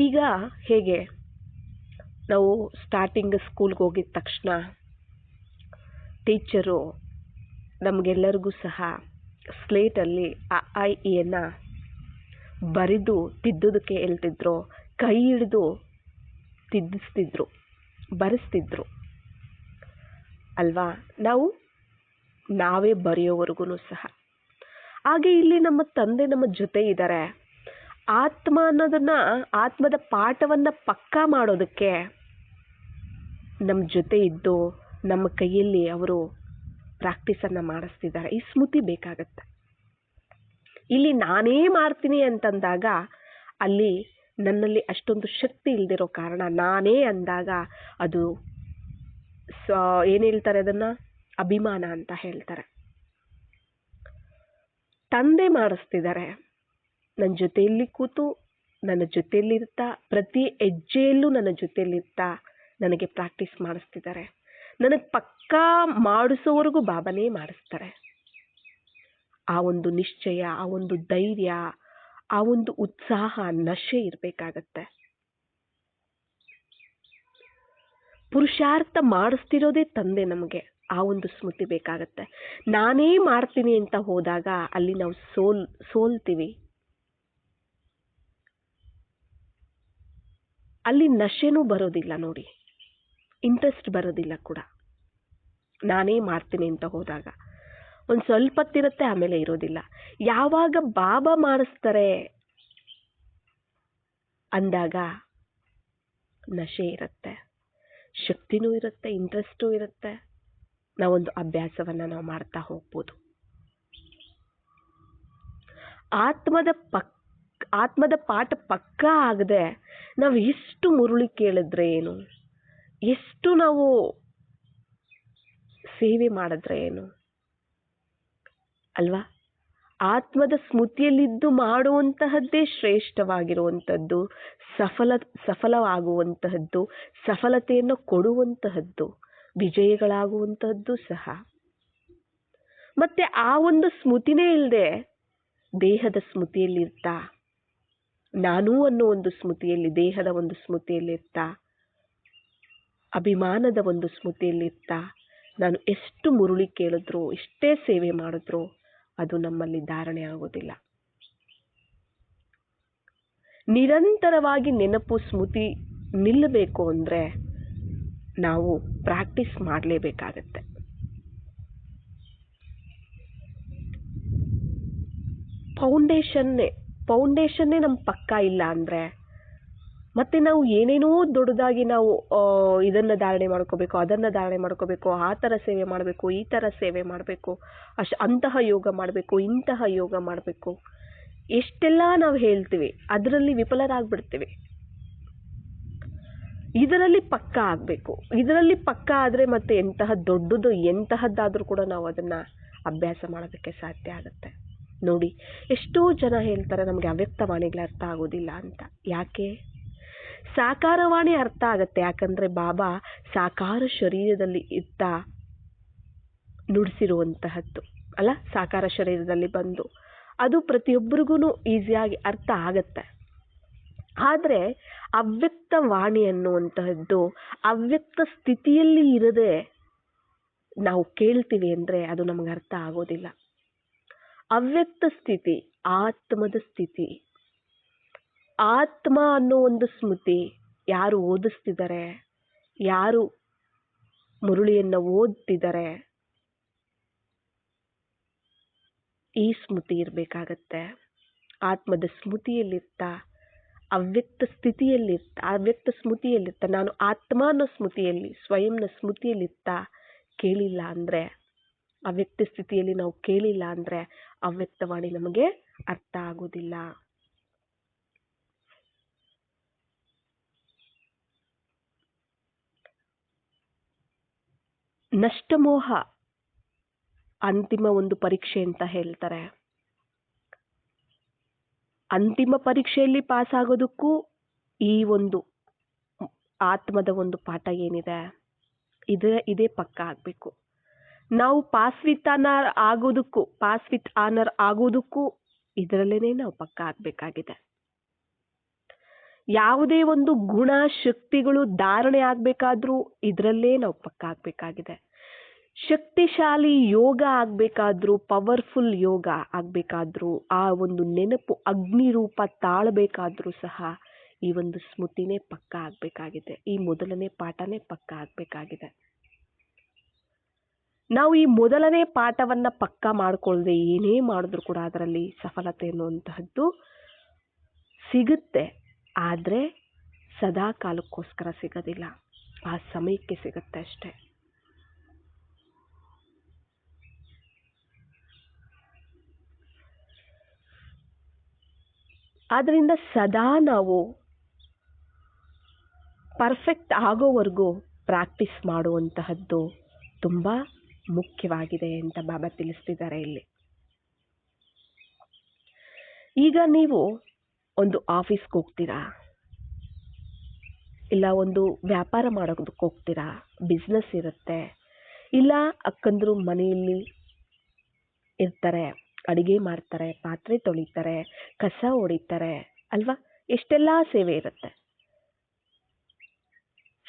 ಈಗ ಹೇಗೆ ನಾವು ಸ್ಟಾರ್ಟಿಂಗ್ ಸ್ಕೂಲ್ಗೆ ಹೋಗಿದ ತಕ್ಷಣ ಟೀಚರು ನಮಗೆಲ್ಲರಿಗೂ ಸಹ ಸ್ಲೇಟಲ್ಲಿ ಅ ಆ ಇ ಯನ್ನು ಬರೆದು ತಿದ್ದೋದಕ್ಕೆ ಹೇಳ್ತಿದ್ರು, ಕೈ ಹಿಡಿದು ತಿದ್ದಿಸ್ತಿದ್ರು, ಬರೆಸ್ತಿದ್ರು ಅಲ್ವಾ. ನಾವೇ ಬರೆಯೋವರೆಗೂ ಸಹ ಹಾಗೆ ಇಲ್ಲಿ ನಮ್ಮ ತಂದೆ ನಮ್ಮ ಜೊತೆ ಇದ್ದಾರೆ. ಆತ್ಮ ಅನ್ನೋದನ್ನ, ಆತ್ಮದ ಪಾಠವನ್ನು ಪಕ್ಕಾ ಮಾಡೋದಕ್ಕೆ ನಮ್ಮ ಜೊತೆ ಇದ್ದು ನಮ್ಮ ಕೈಯಲ್ಲಿ ಅವರು ಪ್ರಾಕ್ಟೀಸನ್ನು ಮಾಡಿಸ್ತಿದ್ದಾರೆ. ಈ ಸ್ಮೃತಿ ಬೇಕಾಗತ್ತೆ. ಇಲ್ಲಿ ನಾನೇ ಮಾಡ್ತೀನಿ ಅಂತಂದಾಗ ಅಲ್ಲಿ ನನ್ನಲ್ಲಿ ಅಷ್ಟೊಂದು ಶಕ್ತಿ ಇಲ್ದಿರೋ ಕಾರಣ, ನಾನೇ ಅಂದಾಗ ಅದು ಏನು ಹೇಳ್ತಾರೆ, ಅದನ್ನು ಅಭಿಮಾನ ಅಂತ ಹೇಳ್ತಾರೆ. ತಂದೆ ಮಾಡಿಸ್ತಿದ್ದಾರೆ, ನನ್ನ ಜೊತೆಯಲ್ಲಿ ಕೂತು ನನ್ನ ಜೊತೆಯಲ್ಲಿರ್ತಾ, ಪ್ರತಿ ಹೆಜ್ಜೆಯಲ್ಲೂ ನನ್ನ ಜೊತೆಯಲ್ಲಿರ್ತಾ ನನಗೆ ಪ್ರಾಕ್ಟೀಸ್ ಮಾಡಿಸ್ತಿದ್ದಾರೆ. ನನಗೆ ಪಕ್ಕಾ ಮಾಡಿಸೋವರೆಗೂ ಬಾಬಾನೇ ಮಾಡಿಸ್ತಾರೆ. ಆ ಒಂದು ನಿಶ್ಚಯ, ಆ ಒಂದು ಧೈರ್ಯ, ಆ ಒಂದು ಉತ್ಸಾಹ, ನಶೆ ಇರಬೇಕಾಗತ್ತೆ. ಪುರುಷಾರ್ಥ ಮಾಡಿಸ್ತಿರೋದೇ ತಂದೆ ನಮಗೆ. ಆ ಒಂದು ಸ್ಮೃತಿ ಬೇಕಾಗತ್ತೆ. ನಾನೇ ಮಾಡ್ತೀನಿ ಅಂತ ಹೋದಾಗ ಅಲ್ಲಿ ನಾವು ಸೋಲ್ತೀವಿ. ಅಲ್ಲಿ ನಶೆನೂ ಬರೋದಿಲ್ಲ ನೋಡಿ, ಇಂಟ್ರೆಸ್ಟ್ ಬರೋದಿಲ್ಲ ಕೂಡ. ನಾನೇ ಮಾಡ್ತೀನಿ ಅಂತ ಹೋದಾಗ ಒಂದು ಸ್ವಲ್ಪ ಹೊತ್ತಿರುತ್ತೆ, ಆಮೇಲೆ ಇರೋದಿಲ್ಲ. ಯಾವಾಗ ಬಾಬಾ ಮಾಡಿಸ್ತಾರೆ ಅಂದಾಗ ನಶೆ ಇರುತ್ತೆ, ಶಕ್ತಿನೂ ಇರುತ್ತೆ, ಇಂಟ್ರೆಸ್ಟೂ ಇರುತ್ತೆ. ನಾವೊಂದು ಅಭ್ಯಾಸವನ್ನು ನಾವು ಮಾಡ್ತಾ ಹೋಗ್ಬೋದು. ಆತ್ಮದ ಪಾಠ ಪಕ್ಕಾ ಆಗದೆ ನಾವು ಎಷ್ಟು ಮುರುಳಿ ಕೇಳಿದ್ರೆ ಏನು, ಎಷ್ಟು ನಾವು ಸೇವೆ ಮಾಡಿದ್ರೆ ಏನು ಅಲ್ವಾ? ಆತ್ಮದ ಸ್ಮೃತಿಯಲ್ಲಿದ್ದು ಮಾಡುವಂತಹದ್ದೇ ಶ್ರೇಷ್ಠವಾಗಿರುವಂಥದ್ದು, ಸಫಲವಾಗುವಂತಹದ್ದು, ಸಫಲತೆಯನ್ನು ಕೊಡುವಂತಹದ್ದು, ವಿಜಯಗಳಾಗುವಂತಹದ್ದು ಸಹ. ಮತ್ತೆ ಆ ಒಂದು ಸ್ಮೃತಿನೇ ಇಲ್ಲದೆ ದೇಹದ ಸ್ಮೃತಿಯಲ್ಲಿರ್ತಾ, ನಾನು ಅನ್ನೋ ಒಂದು ಸ್ಮೃತಿಯಲ್ಲಿ, ದೇಹದ ಒಂದು ಸ್ಮೃತಿಯಲ್ಲಿರ್ತಾ, ಅಭಿಮಾನದ ಒಂದು ಸ್ಮೃತಿಯಲ್ಲಿರ್ತಾ, ನಾನು ಎಷ್ಟು ಮುರುಳಿ ಕೇಳಿದ್ರು, ಎಷ್ಟೇ ಸೇವೆ ಮಾಡಿದ್ರು ಅದು ನಮ್ಮಲ್ಲಿ ಧಾರಣೆ ಆಗೋದಿಲ್ಲ. ನಿರಂತರವಾಗಿ ನೆನಪು, ಸ್ಮೃತಿ ನಿಲ್ಲಬೇಕು ಅಂದರೆ ನಾವು ಪ್ರಾಕ್ಟೀಸ್ ಮಾಡಲೇಬೇಕಾಗತ್ತೆ. ಫೌಂಡೇಶನ್ನೇ ನಮ್ಮ ಪಕ್ಕ ಇಲ್ಲ ಅಂದರೆ ಮತ್ತೆ ನಾವು ಏನೇನೋ ದೊಡ್ಡದಾಗಿ ನಾವು ಇದನ್ನು ಧಾರಣೆ ಮಾಡ್ಕೋಬೇಕು, ಅದನ್ನು ಧಾರಣೆ ಮಾಡ್ಕೋಬೇಕು, ಆ ಥರ ಸೇವೆ ಮಾಡಬೇಕು, ಈ ಥರ ಸೇವೆ ಮಾಡಬೇಕು, ಅಂತಹ ಯೋಗ ಮಾಡಬೇಕು, ಇಂತಹ ಯೋಗ ಮಾಡಬೇಕು, ಎಷ್ಟೆಲ್ಲ ನಾವು ಹೇಳ್ತೀವಿ, ಅದರಲ್ಲಿ ವಿಫಲರಾಗ್ಬಿಡ್ತೀವಿ. ಇದರಲ್ಲಿ ಪಕ್ಕ ಆಗಬೇಕು. ಇದರಲ್ಲಿ ಪಕ್ಕ ಆದರೆ ಮತ್ತೆ ಎಂತಹದ್ದಾದರೂ ಕೂಡ ನಾವು ಅದನ್ನು ಅಭ್ಯಾಸ ಮಾಡೋದಕ್ಕೆ ಸಾಧ್ಯ ಆಗುತ್ತೆ. ನೋಡಿ, ಎಷ್ಟೋ ಜನ ಹೇಳ್ತಾರೆ ನಮಗೆ ಅವ್ಯಕ್ತವಾಣಿಗಳು ಅರ್ಥ ಆಗೋದಿಲ್ಲ ಅಂತ. ಯಾಕೆ? ಸಾಕಾರವಾಣಿ ಅರ್ಥ ಆಗತ್ತೆ, ಯಾಕಂದ್ರೆ ಬಾಬಾ ಸಾಕಾರ ಶರೀರದಲ್ಲಿ ಇದ್ದ ನುಡಿಸಿರುವಂತಹದ್ದು ಅಲ್ಲ. ಸಾಕಾರ ಶರೀರದಲ್ಲಿ ಬಂದು ಅದು ಪ್ರತಿಯೊಬ್ಬರಿಗೂ ಈಸಿಯಾಗಿ ಅರ್ಥ ಆಗತ್ತೆ. ಆದರೆ ಅವ್ಯಕ್ತ ವಾಣಿ ಅನ್ನುವಂತಹದ್ದು ಅವ್ಯಕ್ತ ಸ್ಥಿತಿಯಲ್ಲಿ ಇರದೆ ನಾವು ಕೇಳ್ತೀವಿ ಅಂದರೆ ಅದು ನಮಗೆ ಅರ್ಥ ಆಗೋದಿಲ್ಲ. ಅವ್ಯಕ್ತ ಸ್ಥಿತಿ ಆತ್ಮದ ಸ್ಥಿತಿ. ಆತ್ಮ ಅನ್ನೋ ಒಂದು ಸ್ಮೃತಿ ಯಾರು ಓದಿಸ್ತಿದ್ದಾರೆ, ಯಾರು ಮುರುಳಿಯನ್ನು ಓದ್ತಿದ್ದಾರೆ, ಈ ಸ್ಮೃತಿ ಇರಬೇಕಾಗತ್ತೆ. ಆತ್ಮದ ಸ್ಮೃತಿಯಲ್ಲಿರ್ತಾ, ಅವ್ಯಕ್ತ ಸ್ಮೃತಿಯಲ್ಲಿರ್ತಾ, ನಾನು ಆತ್ಮ ಅನ್ನೋ ಸ್ಮೃತಿಯಲ್ಲಿ, ಸ್ವಯಂನ ಸ್ಮೃತಿಯಲ್ಲಿರ್ತಾ ಕೇಳಿಲ್ಲ ಅಂದರೆ, ಅವ್ಯಕ್ತ ಸ್ಥಿತಿಯಲ್ಲಿ ನಾವು ಕೇಳಿಲ್ಲ ಅಂದರೆ ಅವ್ಯಕ್ತವಾಣಿ ನಮಗೆ ಅರ್ಥ ಆಗೋದಿಲ್ಲ. ನಷ್ಟಮೋಹ ಅಂತಿಮ ಒಂದು ಪರೀಕ್ಷೆ ಅಂತ ಹೇಳ್ತಾರೆ. ಅಂತಿಮ ಪರೀಕ್ಷೆಯಲ್ಲಿ ಪಾಸ್ ಆಗೋದಕ್ಕೂ ಈ ಒಂದು ಆತ್ಮದ ಒಂದು ಪಾಠ ಏನಿದೆ ಇದೇ ಪಕ್ಕ ಆಗಬೇಕು. ನಾವು ಪಾಸ್ ವಿತ್ ಆನರ್ ಆಗೋದಕ್ಕೂ ಇದರಲ್ಲೇ ನಾವು ಪಕ್ಕ ಆಗಬೇಕಾಗಿದೆ. ಯಾವುದೇ ಒಂದು ಗುಣ ಶಕ್ತಿಗಳು ಧಾರಣೆ ಆಗಬೇಕಾದ್ರೂ ಇದರಲ್ಲೇ ನಾವು ಪಕ್ಕ ಆಗಬೇಕಾಗಿದೆ. ಶಕ್ತಿಶಾಲಿ ಯೋಗ ಆಗಬೇಕಾದ್ರೂ, ಪವರ್ಫುಲ್ ಯೋಗ ಆಗಬೇಕಾದ್ರೂ, ಆ ಒಂದು ನೆನಪು ಅಗ್ನಿ ರೂಪ ತಾಳಬೇಕಾದ್ರೂ ಸಹ ಈ ಒಂದು ಸ್ಮೃತಿನೇ ಪಕ್ಕ ಆಗಬೇಕಾಗಿದೆ. ಈ ಮೊದಲನೇ ಪಾಠನೇ ಪಕ್ಕ ಆಗಬೇಕಾಗಿದೆ. ನಾವು ಈ ಮೊದಲನೇ ಪಾಠವನ್ನ ಪಕ್ಕ ಮಾಡ್ಕೊಳ್ಳದೆ ಏನೇ ಮಾಡಿದ್ರು ಕೂಡ ಅದರಲ್ಲಿ ಸಫಲತೆ ಅನ್ನುವಂತಹದ್ದು ಸಿಗುತ್ತೆ. ಆದರೆ ಸದಾ ಕಾಲಕ್ಕೋಸ್ಕರ ಸಿಗೋದಿಲ್ಲ, ಆ ಸಮಯಕ್ಕೆ ಸಿಗುತ್ತೆ ಅಷ್ಟೆ. ಆದ್ದರಿಂದ ಸದಾ ನಾವು ಪರ್ಫೆಕ್ಟ್ ಆಗೋವರೆಗೂ ಪ್ರಾಕ್ಟೀಸ್ ಮಾಡುವಂತಹದ್ದು ತುಂಬ ಮುಖ್ಯವಾಗಿದೆ ಅಂತ ಬಾಬಾ ತಿಳಿಸ್ತಿದ್ದಾರೆ ಇಲ್ಲಿ. ಈಗ ನೀವು ಒಂದು ಆಫೀಸ್ಗೆ ಹೋಗ್ತೀರಾ, ಇಲ್ಲ ಒಂದು ವ್ಯಾಪಾರ ಮಾಡೋದಕ್ಕೆ ಹೋಗ್ತೀರಾ, ಬಿಸ್ನೆಸ್ ಇರುತ್ತೆ, ಇಲ್ಲ ಅಕ್ಕಂದರು ಮನೆಯಲ್ಲಿ ಇರ್ತಾರೆ, ಅಡುಗೆ ಮಾಡ್ತಾರೆ, ಪಾತ್ರೆ ತೊಳಿತಾರೆ, ಕಸ ಹೊಡಿತಾರೆ ಅಲ್ವಾ, ಎಷ್ಟೆಲ್ಲ ಸೇವೆ ಇರುತ್ತೆ.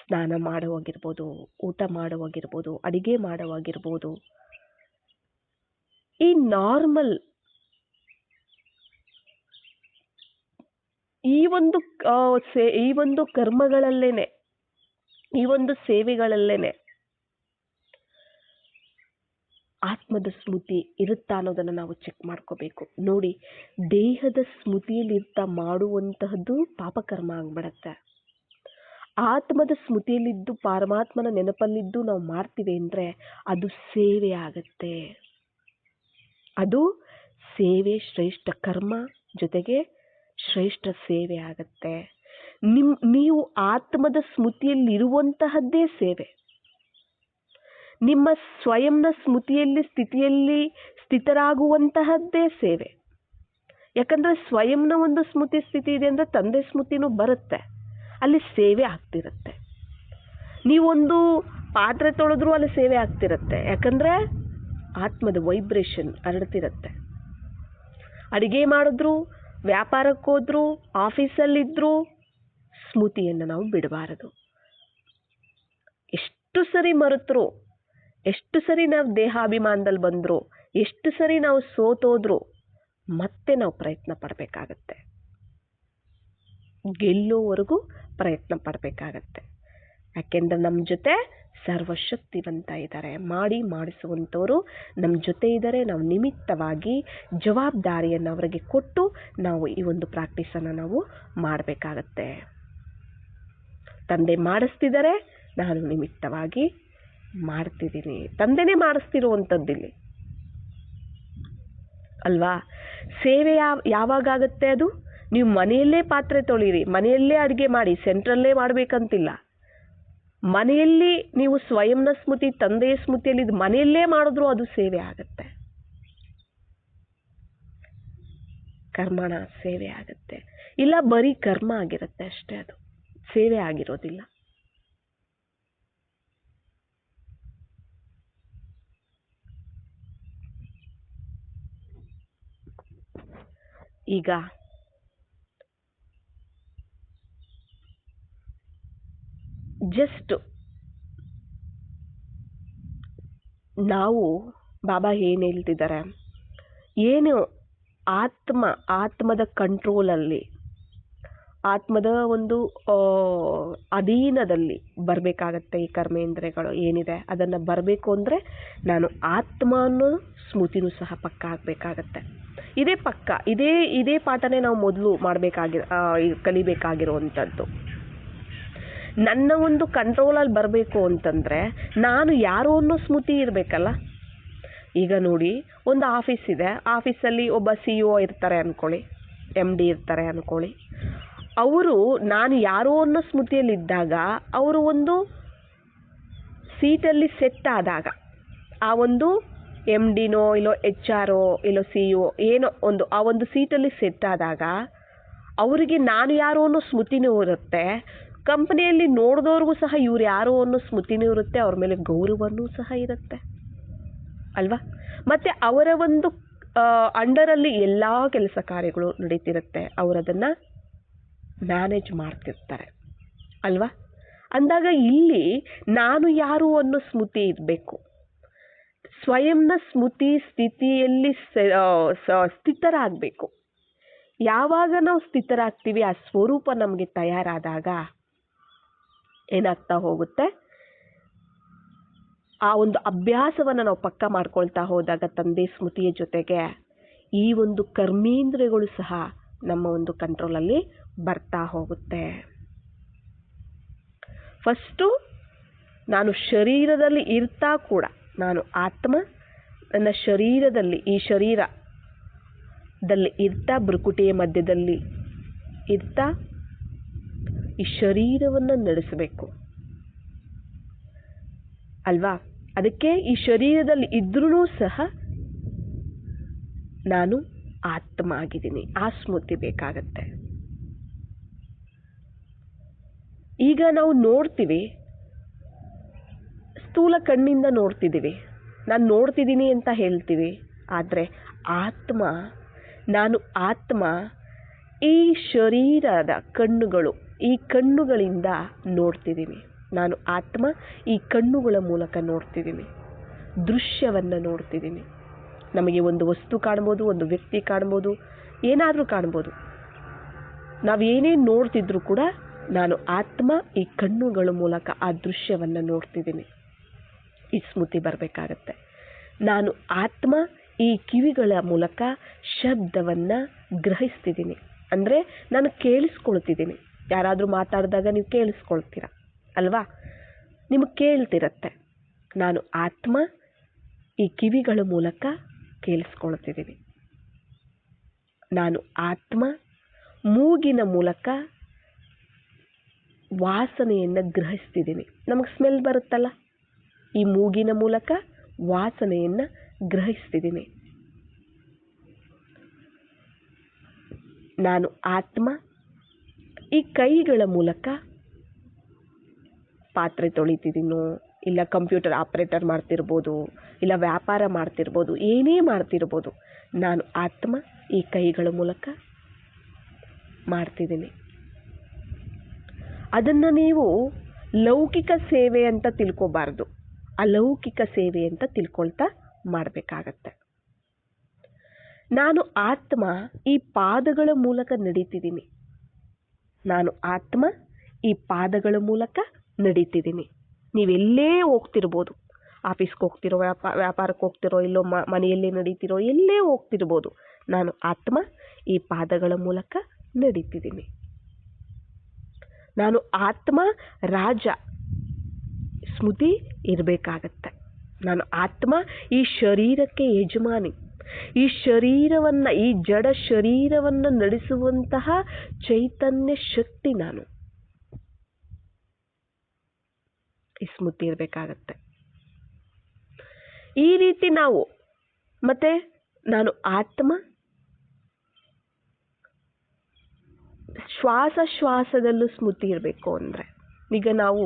ಸ್ನಾನ ಮಾಡುವಾಗಿರ್ಬೋದು, ಊಟ ಮಾಡುವಾಗಿರ್ಬೋದು, ಅಡುಗೆ ಮಾಡುವಾಗಿರ್ಬೋದು. ಈ ನಾರ್ಮಲ್ ಈ ಒಂದು ಕರ್ಮಗಳಲ್ಲೇನೆ, ಈ ಒಂದು ಸೇವೆಗಳಲ್ಲೇನೆ ಆತ್ಮದ ಸ್ಮೃತಿ ಇರುತ್ತಾ ಅನ್ನೋದನ್ನು ನಾವು ಚೆಕ್ ಮಾಡ್ಕೋಬೇಕು. ನೋಡಿ, ದೇಹದ ಸ್ಮೃತಿಯಲ್ಲಿರ್ತ ಮಾಡುವಂತಹದ್ದು ಪಾಪಕರ್ಮ ಆಗ್ಬಿಡತ್ತೆ. ಆತ್ಮದ ಸ್ಮೃತಿಯಲ್ಲಿದ್ದು ಪರಮಾತ್ಮನ ನೆನಪಲ್ಲಿದ್ದು ನಾವು ಮಾಡ್ತೀವಿ ಅಂದರೆ ಅದು ಸೇವೆ ಆಗತ್ತೆ. ಅದು ಸೇವೆ, ಶ್ರೇಷ್ಠ ಕರ್ಮ ಜೊತೆಗೆ ಶ್ರೇಷ್ಠ ಸೇವೆ ಆಗತ್ತೆ. ನೀವು ಆತ್ಮದ ಸ್ಮೃತಿಯಲ್ಲಿರುವಂತಹದ್ದೇ ಸೇವೆ. ನಿಮ್ಮ ಸ್ವಯಂನ ಸ್ಥಿತಿಯಲ್ಲಿ ಸ್ಥಿತರಾಗುವಂತಹದ್ದೇ ಸೇವೆ. ಯಾಕಂದರೆ ಸ್ವಯಂನ ಒಂದು ಸ್ಮೃತಿ ಸ್ಥಿತಿ ಇದೆ ಅಂದರೆ ತಂದೆ ಸ್ಮೃತಿನೂ ಬರುತ್ತೆ, ಅಲ್ಲಿ ಸೇವೆ ಆಗ್ತಿರುತ್ತೆ. ನೀವೊಂದು ಪಾತ್ರೆ ತೊಳೆದ್ರೂ ಅಲ್ಲಿ ಸೇವೆ ಆಗ್ತಿರುತ್ತೆ, ಯಾಕಂದರೆ ಆತ್ಮದ ವೈಬ್ರೇಷನ್ ಹರಡ್ತಿರುತ್ತೆ. ಅಡುಗೆ ಮಾಡಿದ್ರು, ವ್ಯಾಪಾರಕ್ಕೆ ಹೋದ್ರು, ಆಫೀಸಲ್ಲಿದ್ದರೂ ಸ್ಮೃತಿಯನ್ನು ನಾವು ಬಿಡಬಾರದು. ಎಷ್ಟು ಸರಿ ಮರೆತರು, ಎಷ್ಟು ಸರಿ ನಾವು ದೇಹಾಭಿಮಾನದಲ್ಲಿ ಬಂದರು, ಎಷ್ಟು ಸರಿ ನಾವು ಸೋತೋದ್ರು ಮತ್ತೆ ನಾವು ಪ್ರಯತ್ನ ಪಡಬೇಕಾಗತ್ತೆ. ಗೆಲ್ಲೋವರೆಗೂ ಪ್ರಯತ್ನ ಪಡಬೇಕಾಗತ್ತೆ. ಯಾಕೆಂದ್ರೆ ನಮ್ಮ ಜೊತೆ ಸರ್ವಶಕ್ತಿವಂತ ಇದ್ದಾರೆ, ಮಾಡಿಸುವಂಥವರು ನಮ್ಮ ಜೊತೆ ಇದ್ದಾರೆ. ನಾವು ನಿಮಿತ್ತವಾಗಿ ಜವಾಬ್ದಾರಿಯನ್ನು ಅವರಿಗೆ ಕೊಟ್ಟು ನಾವು ಈ ಒಂದು ಪ್ರಾಕ್ಟೀಸನ್ನು ನಾವು ಮಾಡಬೇಕಾಗತ್ತೆ. ತಂದೆ ಮಾಡಿಸ್ತಿದ್ದಾರೆ, ನಾನು ನಿಮಿತ್ತವಾಗಿ ಮಾಡ್ತಿದ್ದೀನಿ. ತಂದೆನೇ ಮಾಡಿಸ್ತಿರುವಂಥದ್ದಿಲ್ಲಿ ಅಲ್ವಾ. ಸೇವೆ ಯಾವಾಗತ್ತೆ? ಅದು ನೀವು ಮನೆಯಲ್ಲೇ ಪಾತ್ರೆ ತೊಳೀರಿ, ಮನೆಯಲ್ಲೇ ಅಡುಗೆ ಮಾಡಿ, ಸೆಂಟ್ರಲ್ಲೇ ಮಾಡಬೇಕಂತಿಲ್ಲ. ಮನೆಯಲ್ಲಿ ನೀವು ಸ್ವಯಂನ ಸ್ಮೃತಿ, ತಂದೆಯ ಸ್ಮೃತಿಯಲ್ಲಿ ಮನೆಯಲ್ಲೇ ಮಾಡಿದ್ರೂ ಅದು ಸೇವೆ ಆಗತ್ತೆ. ಕರ್ಮಣ ಸೇವೆ ಆಗತ್ತೆ. ಇಲ್ಲ ಬರೀ ಕರ್ಮ ಆಗಿರುತ್ತೆ ಅಷ್ಟೇ, ಅದು ಸೇವೆ ಆಗಿರೋದಿಲ್ಲ. ಈಗ ಜಸ್ಟ್ ನಾವು ಬಾಬಾ ಏನು ಹೇಳ್ತಿದ್ದಾರೆ, ಏನು ಆತ್ಮದ ಕಂಟ್ರೋಲಲ್ಲಿ, ಆತ್ಮದ ಒಂದು ಅಧೀನದಲ್ಲಿ ಬರಬೇಕಾಗತ್ತೆ. ಈ ಕರ್ಮೇಂದ್ರಿಯಗಳು ಏನಿದೆ ಅದನ್ನು ಬರಬೇಕು ಅಂದರೆ ನಾನು ಆತ್ಮ ಅನ್ನೋ ಸ್ಮೃತಿನೂ ಸಹ ಪಕ್ಕ ಆಗಬೇಕಾಗತ್ತೆ. ಇದೇ ಪಕ್ಕ, ಇದೇ ಪಾಠನೇ ನಾವು ಮೊದಲು ಕಲಿಬೇಕಾಗಿರುವಂಥದ್ದು. ನನ್ನ ಒಂದು ಕಂಟ್ರೋಲಲ್ಲಿ ಬರಬೇಕು ಅಂತಂದರೆ ನಾನು ಯಾರೋ ಅನ್ನೋ ಸ್ಮೃತಿ ಇರಬೇಕಲ್ಲ. ಈಗ ನೋಡಿ, ಒಂದು ಆಫೀಸ್ ಇದೆ, ಆಫೀಸಲ್ಲಿ ಒಬ್ಬ CEO ಇರ್ತಾರೆ ಅಂದ್ಕೊಳ್ಳಿ, MD ಇರ್ತಾರೆ ಅಂದ್ಕೊಳ್ಳಿ. ಅವರು ನಾನು ಯಾರೋ ಅನ್ನೋ ಸ್ಮೃತಿಯಲ್ಲಿದ್ದಾಗ ಅವರು ಒಂದು ಸೀಟಲ್ಲಿ ಸೆಟ್ ಆದಾಗ, ಆ ಒಂದು MDನೋ ಇಲ್ಲೋ HR ಇಲ್ಲೋ CEO ಏನೋ ಒಂದು ಆ ಒಂದು ಸೀಟಲ್ಲಿ ಸೆಟ್ ಆದಾಗ ಅವರಿಗೆ ನಾನು ಯಾರೋ ಅನ್ನೋ ಸ್ಮೃತಿನೂ ಇರುತ್ತೆ. ಕಂಪನಿಯಲ್ಲಿ ನೋಡಿದವ್ರಿಗೂ ಸಹ ಇವ್ರು ಯಾರೋ ಅನ್ನೋ ಸ್ಮೃತಿನೂ ಇರುತ್ತೆ, ಅವ್ರ ಮೇಲೆ ಗೌರವನೂ ಸಹ ಇರುತ್ತೆ ಅಲ್ವಾ. ಮತ್ತು ಅವರ ಒಂದು ಅಂಡರಲ್ಲಿ ಎಲ್ಲ ಕೆಲಸ ಕಾರ್ಯಗಳು ನಡೀತಿರುತ್ತೆ, ಅವರದನ್ನು ಮ್ಯಾನೇಜ್ ಮಾಡ್ತಿರ್ತಾರೆ ಅಲ್ವಾ. ಅಂದಾಗ ಇಲ್ಲಿ ನಾನು ಯಾರು ಅನ್ನೋ ಸ್ಮೃತಿ ಇರಬೇಕು. ಸ್ವಯಂನ ಸ್ಮೃತಿ ಸ್ಥಿತಿಯಲ್ಲಿ ಸ್ಥಿತರಾಗಬೇಕು. ಯಾವಾಗ ನಾವು ಸ್ಥಿತರಾಗ್ತೀವಿ, ಆ ಸ್ವರೂಪ ನಮಗೆ ತಯಾರಾದಾಗ ಏನಾಗ್ತಾ ಹೋಗುತ್ತೆ, ಆ ಒಂದು ಅಭ್ಯಾಸವನ್ನು ನಾವು ಪಕ್ಕ ಮಾಡ್ಕೊಳ್ತಾ ಹೋದಾಗ ತಂದೆ ಸ್ಮೃತಿಯ ಜೊತೆಗೆ ಈ ಒಂದು ಕರ್ಮೇಂದ್ರಿಯಗಳು ಸಹ ನಮ್ಮ ಒಂದು ಕಂಟ್ರೋಲಲ್ಲಿ ಬರ್ತಾ ಹೋಗುತ್ತೆ. ಫಸ್ಟು ನಾನು ಶರೀರದಲ್ಲಿ ಇರ್ತಾ ಕೂಡ ನಾನು ಆತ್ಮ, ನನ್ನ ಶರೀರದಲ್ಲಿ ಈ ಶರೀರದಲ್ಲಿ ಇರ್ತಾ ಭ್ರುಕುಟಿಯ ಮಧ್ಯದಲ್ಲಿ ಇರ್ತಾ ಈ ಶರೀರವನ್ನು ನಡೆಸಬೇಕು ಅಲ್ವಾ. ಅದಕ್ಕೆ ಈ ಶರೀರದಲ್ಲಿ ಇದ್ರೂ ಸಹ ನಾನು ಆತ್ಮ ಆಗಿದ್ದೀನಿ, ಆ ಸ್ಮೃತಿ ಬೇಕಾಗತ್ತೆ. ಈಗ ನಾವು ನೋಡ್ತೀವಿ, ಸ್ಥೂಲ ಕಣ್ಣಿಂದ ನೋಡ್ತಿದ್ದೀವಿ, ನಾನು ನೋಡ್ತಿದ್ದೀನಿ ಅಂತ ಹೇಳ್ತೀವಿ. ಆದರೆ ನಾನು ಆತ್ಮ ಈ ಶರೀರದ ಕಣ್ಣುಗಳು, ಈ ಕಣ್ಣುಗಳಿಂದ ನೋಡ್ತಿದ್ದೀನಿ. ನಾನು ಆತ್ಮ ಈ ಕಣ್ಣುಗಳ ಮೂಲಕ ನೋಡ್ತಿದ್ದೀನಿ, ದೃಶ್ಯವನ್ನು ನೋಡ್ತಿದ್ದೀನಿ. ನಮಗೆ ಒಂದು ವಸ್ತು ಕಾಣ್ಬೋದು, ಒಂದು ವ್ಯಕ್ತಿ ಕಾಣ್ಬೋದು, ಏನಾದರೂ ಕಾಣ್ಬೋದು. ನಾವೇನೇನು ನೋಡ್ತಿದ್ರು ಕೂಡ ನಾನು ಆತ್ಮ ಈ ಕಣ್ಣುಗಳ ಮೂಲಕ ಆ ದೃಶ್ಯವನ್ನು ನೋಡ್ತಿದ್ದೀನಿ. ಈ ಸ್ಮೃತಿ ಬರಬೇಕಾಗತ್ತೆ. ನಾನು ಆತ್ಮ ಈ ಕಿವಿಗಳ ಮೂಲಕ ಶಬ್ದವನ್ನು ಗ್ರಹಿಸ್ತಿದ್ದೀನಿ. ಅಂದರೆ ನಾನು ಕೇಳಿಸ್ಕೊಳ್ತಿದ್ದೀನಿ. ಯಾರಾದರೂ ಮಾತಾಡಿದಾಗ ನೀವು ಕೇಳಿಸ್ಕೊಳ್ತೀರ ಅಲ್ವಾ? ನಿಮಗೆ ಕೇಳ್ತಿರತ್ತೆ. ನಾನು ಆತ್ಮ ಈ ಕಿವಿಗಳ ಮೂಲಕ ಕೇಳಿಸ್ಕೊಳ್ತಿದ್ದೀನಿ. ನಾನು ಆತ್ಮ ಮೂಗಿನ ಮೂಲಕ ವಾಸನೆಯನ್ನು ಗ್ರಹಿಸ್ತಿದ್ದೀನಿ. ನಮಗೆ ಸ್ಮೆಲ್ ಬರುತ್ತಲ್ಲ, ಈ ಮೂಗಿನ ಮೂಲಕ ವಾಸನೆಯನ್ನು ಗ್ರಹಿಸ್ತಿದ್ದೀನಿ. ನಾನು ಆತ್ಮ ಈ ಕೈಗಳ ಮೂಲಕ ಪಾತ್ರೆ ತೊಳಿತಿದ್ದೀನೋ, ಇಲ್ಲ ಕಂಪ್ಯೂಟರ್ ಆಪರೇಟರ್ ಮಾಡ್ತಿರ್ಬೋದು, ಇಲ್ಲ ವ್ಯಾಪಾರ ಮಾಡ್ತಿರ್ಬೋದು, ಏನೇ ಮಾಡ್ತಿರ್ಬೋದು, ನಾನು ಆತ್ಮ ಈ ಕೈಗಳ ಮೂಲಕ ಮಾಡ್ತಿದ್ದೀನಿ. ಅದನ್ನು ನೀವು ಲೌಕಿಕ ಸೇವೆ ಅಂತ ತಿಳ್ಕೊಬಾರ್ದು, ಅಲೌಕಿಕ ಸೇವೆ ಅಂತ ತಿಳ್ಕೊಳ್ತಾ ಮಾಡಬೇಕಾಗತ್ತೆ. ನಾನು ಆತ್ಮ ಈ ಪಾದಗಳ ಮೂಲಕ ನಡೀತಿದ್ದೀನಿ. ನಾನು ಆತ್ಮ ಈ ಪಾದಗಳ ಮೂಲಕ ನಡೀತಿದ್ದೀನಿ. ನೀವೆಲ್ಲೇ ಹೋಗ್ತಿರ್ಬೋದು, ಆಫೀಸ್ಗೆ ಹೋಗ್ತಿರೋ, ವ್ಯಾಪಾರಕ್ಕೆ ಹೋಗ್ತಿರೋ, ಇಲ್ಲೋ ಮನೆಯಲ್ಲೇ ನಡೀತಿರೋ, ಎಲ್ಲೇ ಹೋಗ್ತಿರ್ಬೋದು, ನಾನು ಆತ್ಮ ಈ ಪಾದಗಳ ಮೂಲಕ ನಡೀತಿದ್ದೀನಿ. ನಾನು ಆತ್ಮ ರಾಜ ಸ್ಮೃತಿ ಇರಬೇಕಾಗತ್ತೆ. ನಾನು ಆತ್ಮ ಈ ಶರೀರಕ್ಕೆ ಯಜಮಾನಿ. ಈ ಶರೀರವನ್ನು, ಈ ಜಡ ಶರೀರವನ್ನು ನಡೆಸುವಂತಹ ಚೈತನ್ಯ ಶಕ್ತಿ ನಾನು. ಈ ಸ್ಮೃತಿ ಇರಬೇಕಾಗತ್ತೆ. ಈ ರೀತಿ ನಾವು ಮತ್ತೆ ನಾನು ಆತ್ಮ ಶ್ವಾಸದಲ್ಲೂ ಸ್ಮೃತಿ ಇರಬೇಕು. ಅಂದರೆ ಈಗ ನಾವು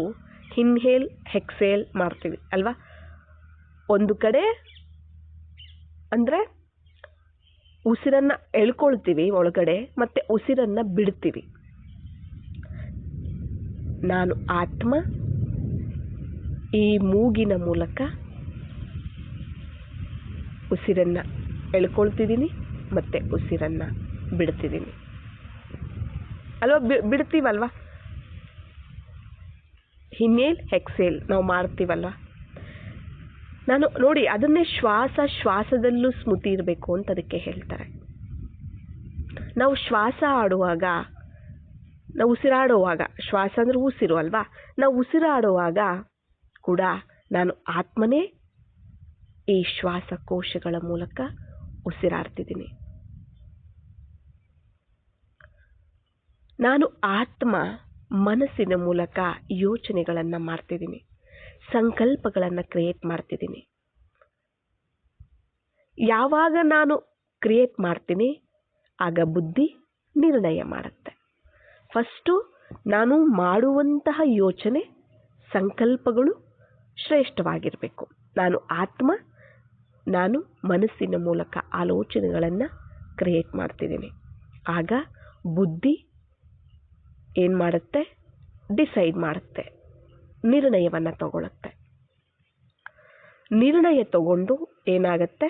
ಇನ್ಹೇಲ್ ಎಕ್ಸೇಲ್ ಮಾಡ್ತೀವಿ ಅಲ್ವಾ? ಒಂದು ಕಡೆ ಅಂದರೆ ಉಸಿರನ್ನು ಎಳ್ಕೊಳ್ತೀವಿ ಒಳಗಡೆ, ಮತ್ತೆ ಉಸಿರನ್ನು ಬಿಡ್ತೀವಿ. ನಾನು ಆತ್ಮ ಈ ಮೂಗಿನ ಮೂಲಕ ಉಸಿರನ್ನು ಎಳ್ಕೊಳ್ತಿದ್ದೀನಿ, ಮತ್ತೆ ಉಸಿರನ್ನು ಬಿಡ್ತಿದ್ದೀನಿ ಅಲ್ವಾ? ಬಿಡ್ತೀವಲ್ವಾ? ಇನ್ಹೇಲ್ ಎಕ್ಸೇಲ್ ನಾವು ಮಾಡ್ತೀವಲ್ವ? ನಾನು ನೋಡಿ, ಅದನ್ನೇ ಶ್ವಾಸದಲ್ಲೂ ಸ್ಮೃತಿ ಇರಬೇಕು ಅಂತ ಅದಕ್ಕೆ ಹೇಳ್ತಾರೆ. ನಾವು ಶ್ವಾಸ ಆಡುವಾಗ, ನಾವು ಉಸಿರಾಡುವಾಗ, ಶ್ವಾಸ ಅಂದರೆ ಉಸಿರು ಅಲ್ವಾ? ನಾವು ಉಸಿರಾಡುವಾಗ ಕೂಡ ನಾನು ಆತ್ಮನೇ ಈ ಶ್ವಾಸಕೋಶಗಳ ಮೂಲಕ ಉಸಿರಾಡ್ತಿದ್ದೀನಿ. ನಾನು ಆತ್ಮ ಮನಸ್ಸಿನ ಮೂಲಕ ಯೋಚನೆಗಳನ್ನು ಮಾಡ್ತಿದ್ದೀನಿ, ಸಂಕಲ್ಪಗಳನ್ನು ಕ್ರಿಯೇಟ್ ಮಾಡ್ತಿದ್ದೀನಿ. ಯಾವಾಗ ನಾನು ಕ್ರಿಯೇಟ್ ಮಾಡ್ತೀನಿ ಆಗ ಬುದ್ಧಿ ನಿರ್ಣಯ ಮಾಡುತ್ತೆ. ಫಸ್ಟು ನಾನು ಮಾಡುವಂತಹ ಯೋಚನೆ, ಸಂಕಲ್ಪಗಳು ಶ್ರೇಷ್ಠವಾಗಿರಬೇಕು. ನಾನು ಆತ್ಮ, ನಾನು ಮನಸ್ಸಿನ ಮೂಲಕ ಆಲೋಚನೆಗಳನ್ನು ಕ್ರಿಯೇಟ್ ಮಾಡ್ತಿದ್ದೀನಿ. ಆಗ ಬುದ್ಧಿ ಏನು ಮಾಡುತ್ತೆ? ಡಿಸೈಡ್ ಮಾಡುತ್ತೆ, ನಿರ್ಣಯವನ್ನು ತಗೊಳುತ್ತೆ. ನಿರ್ಣಯ ತಗೊಂಡು ಏನಾಗುತ್ತೆ?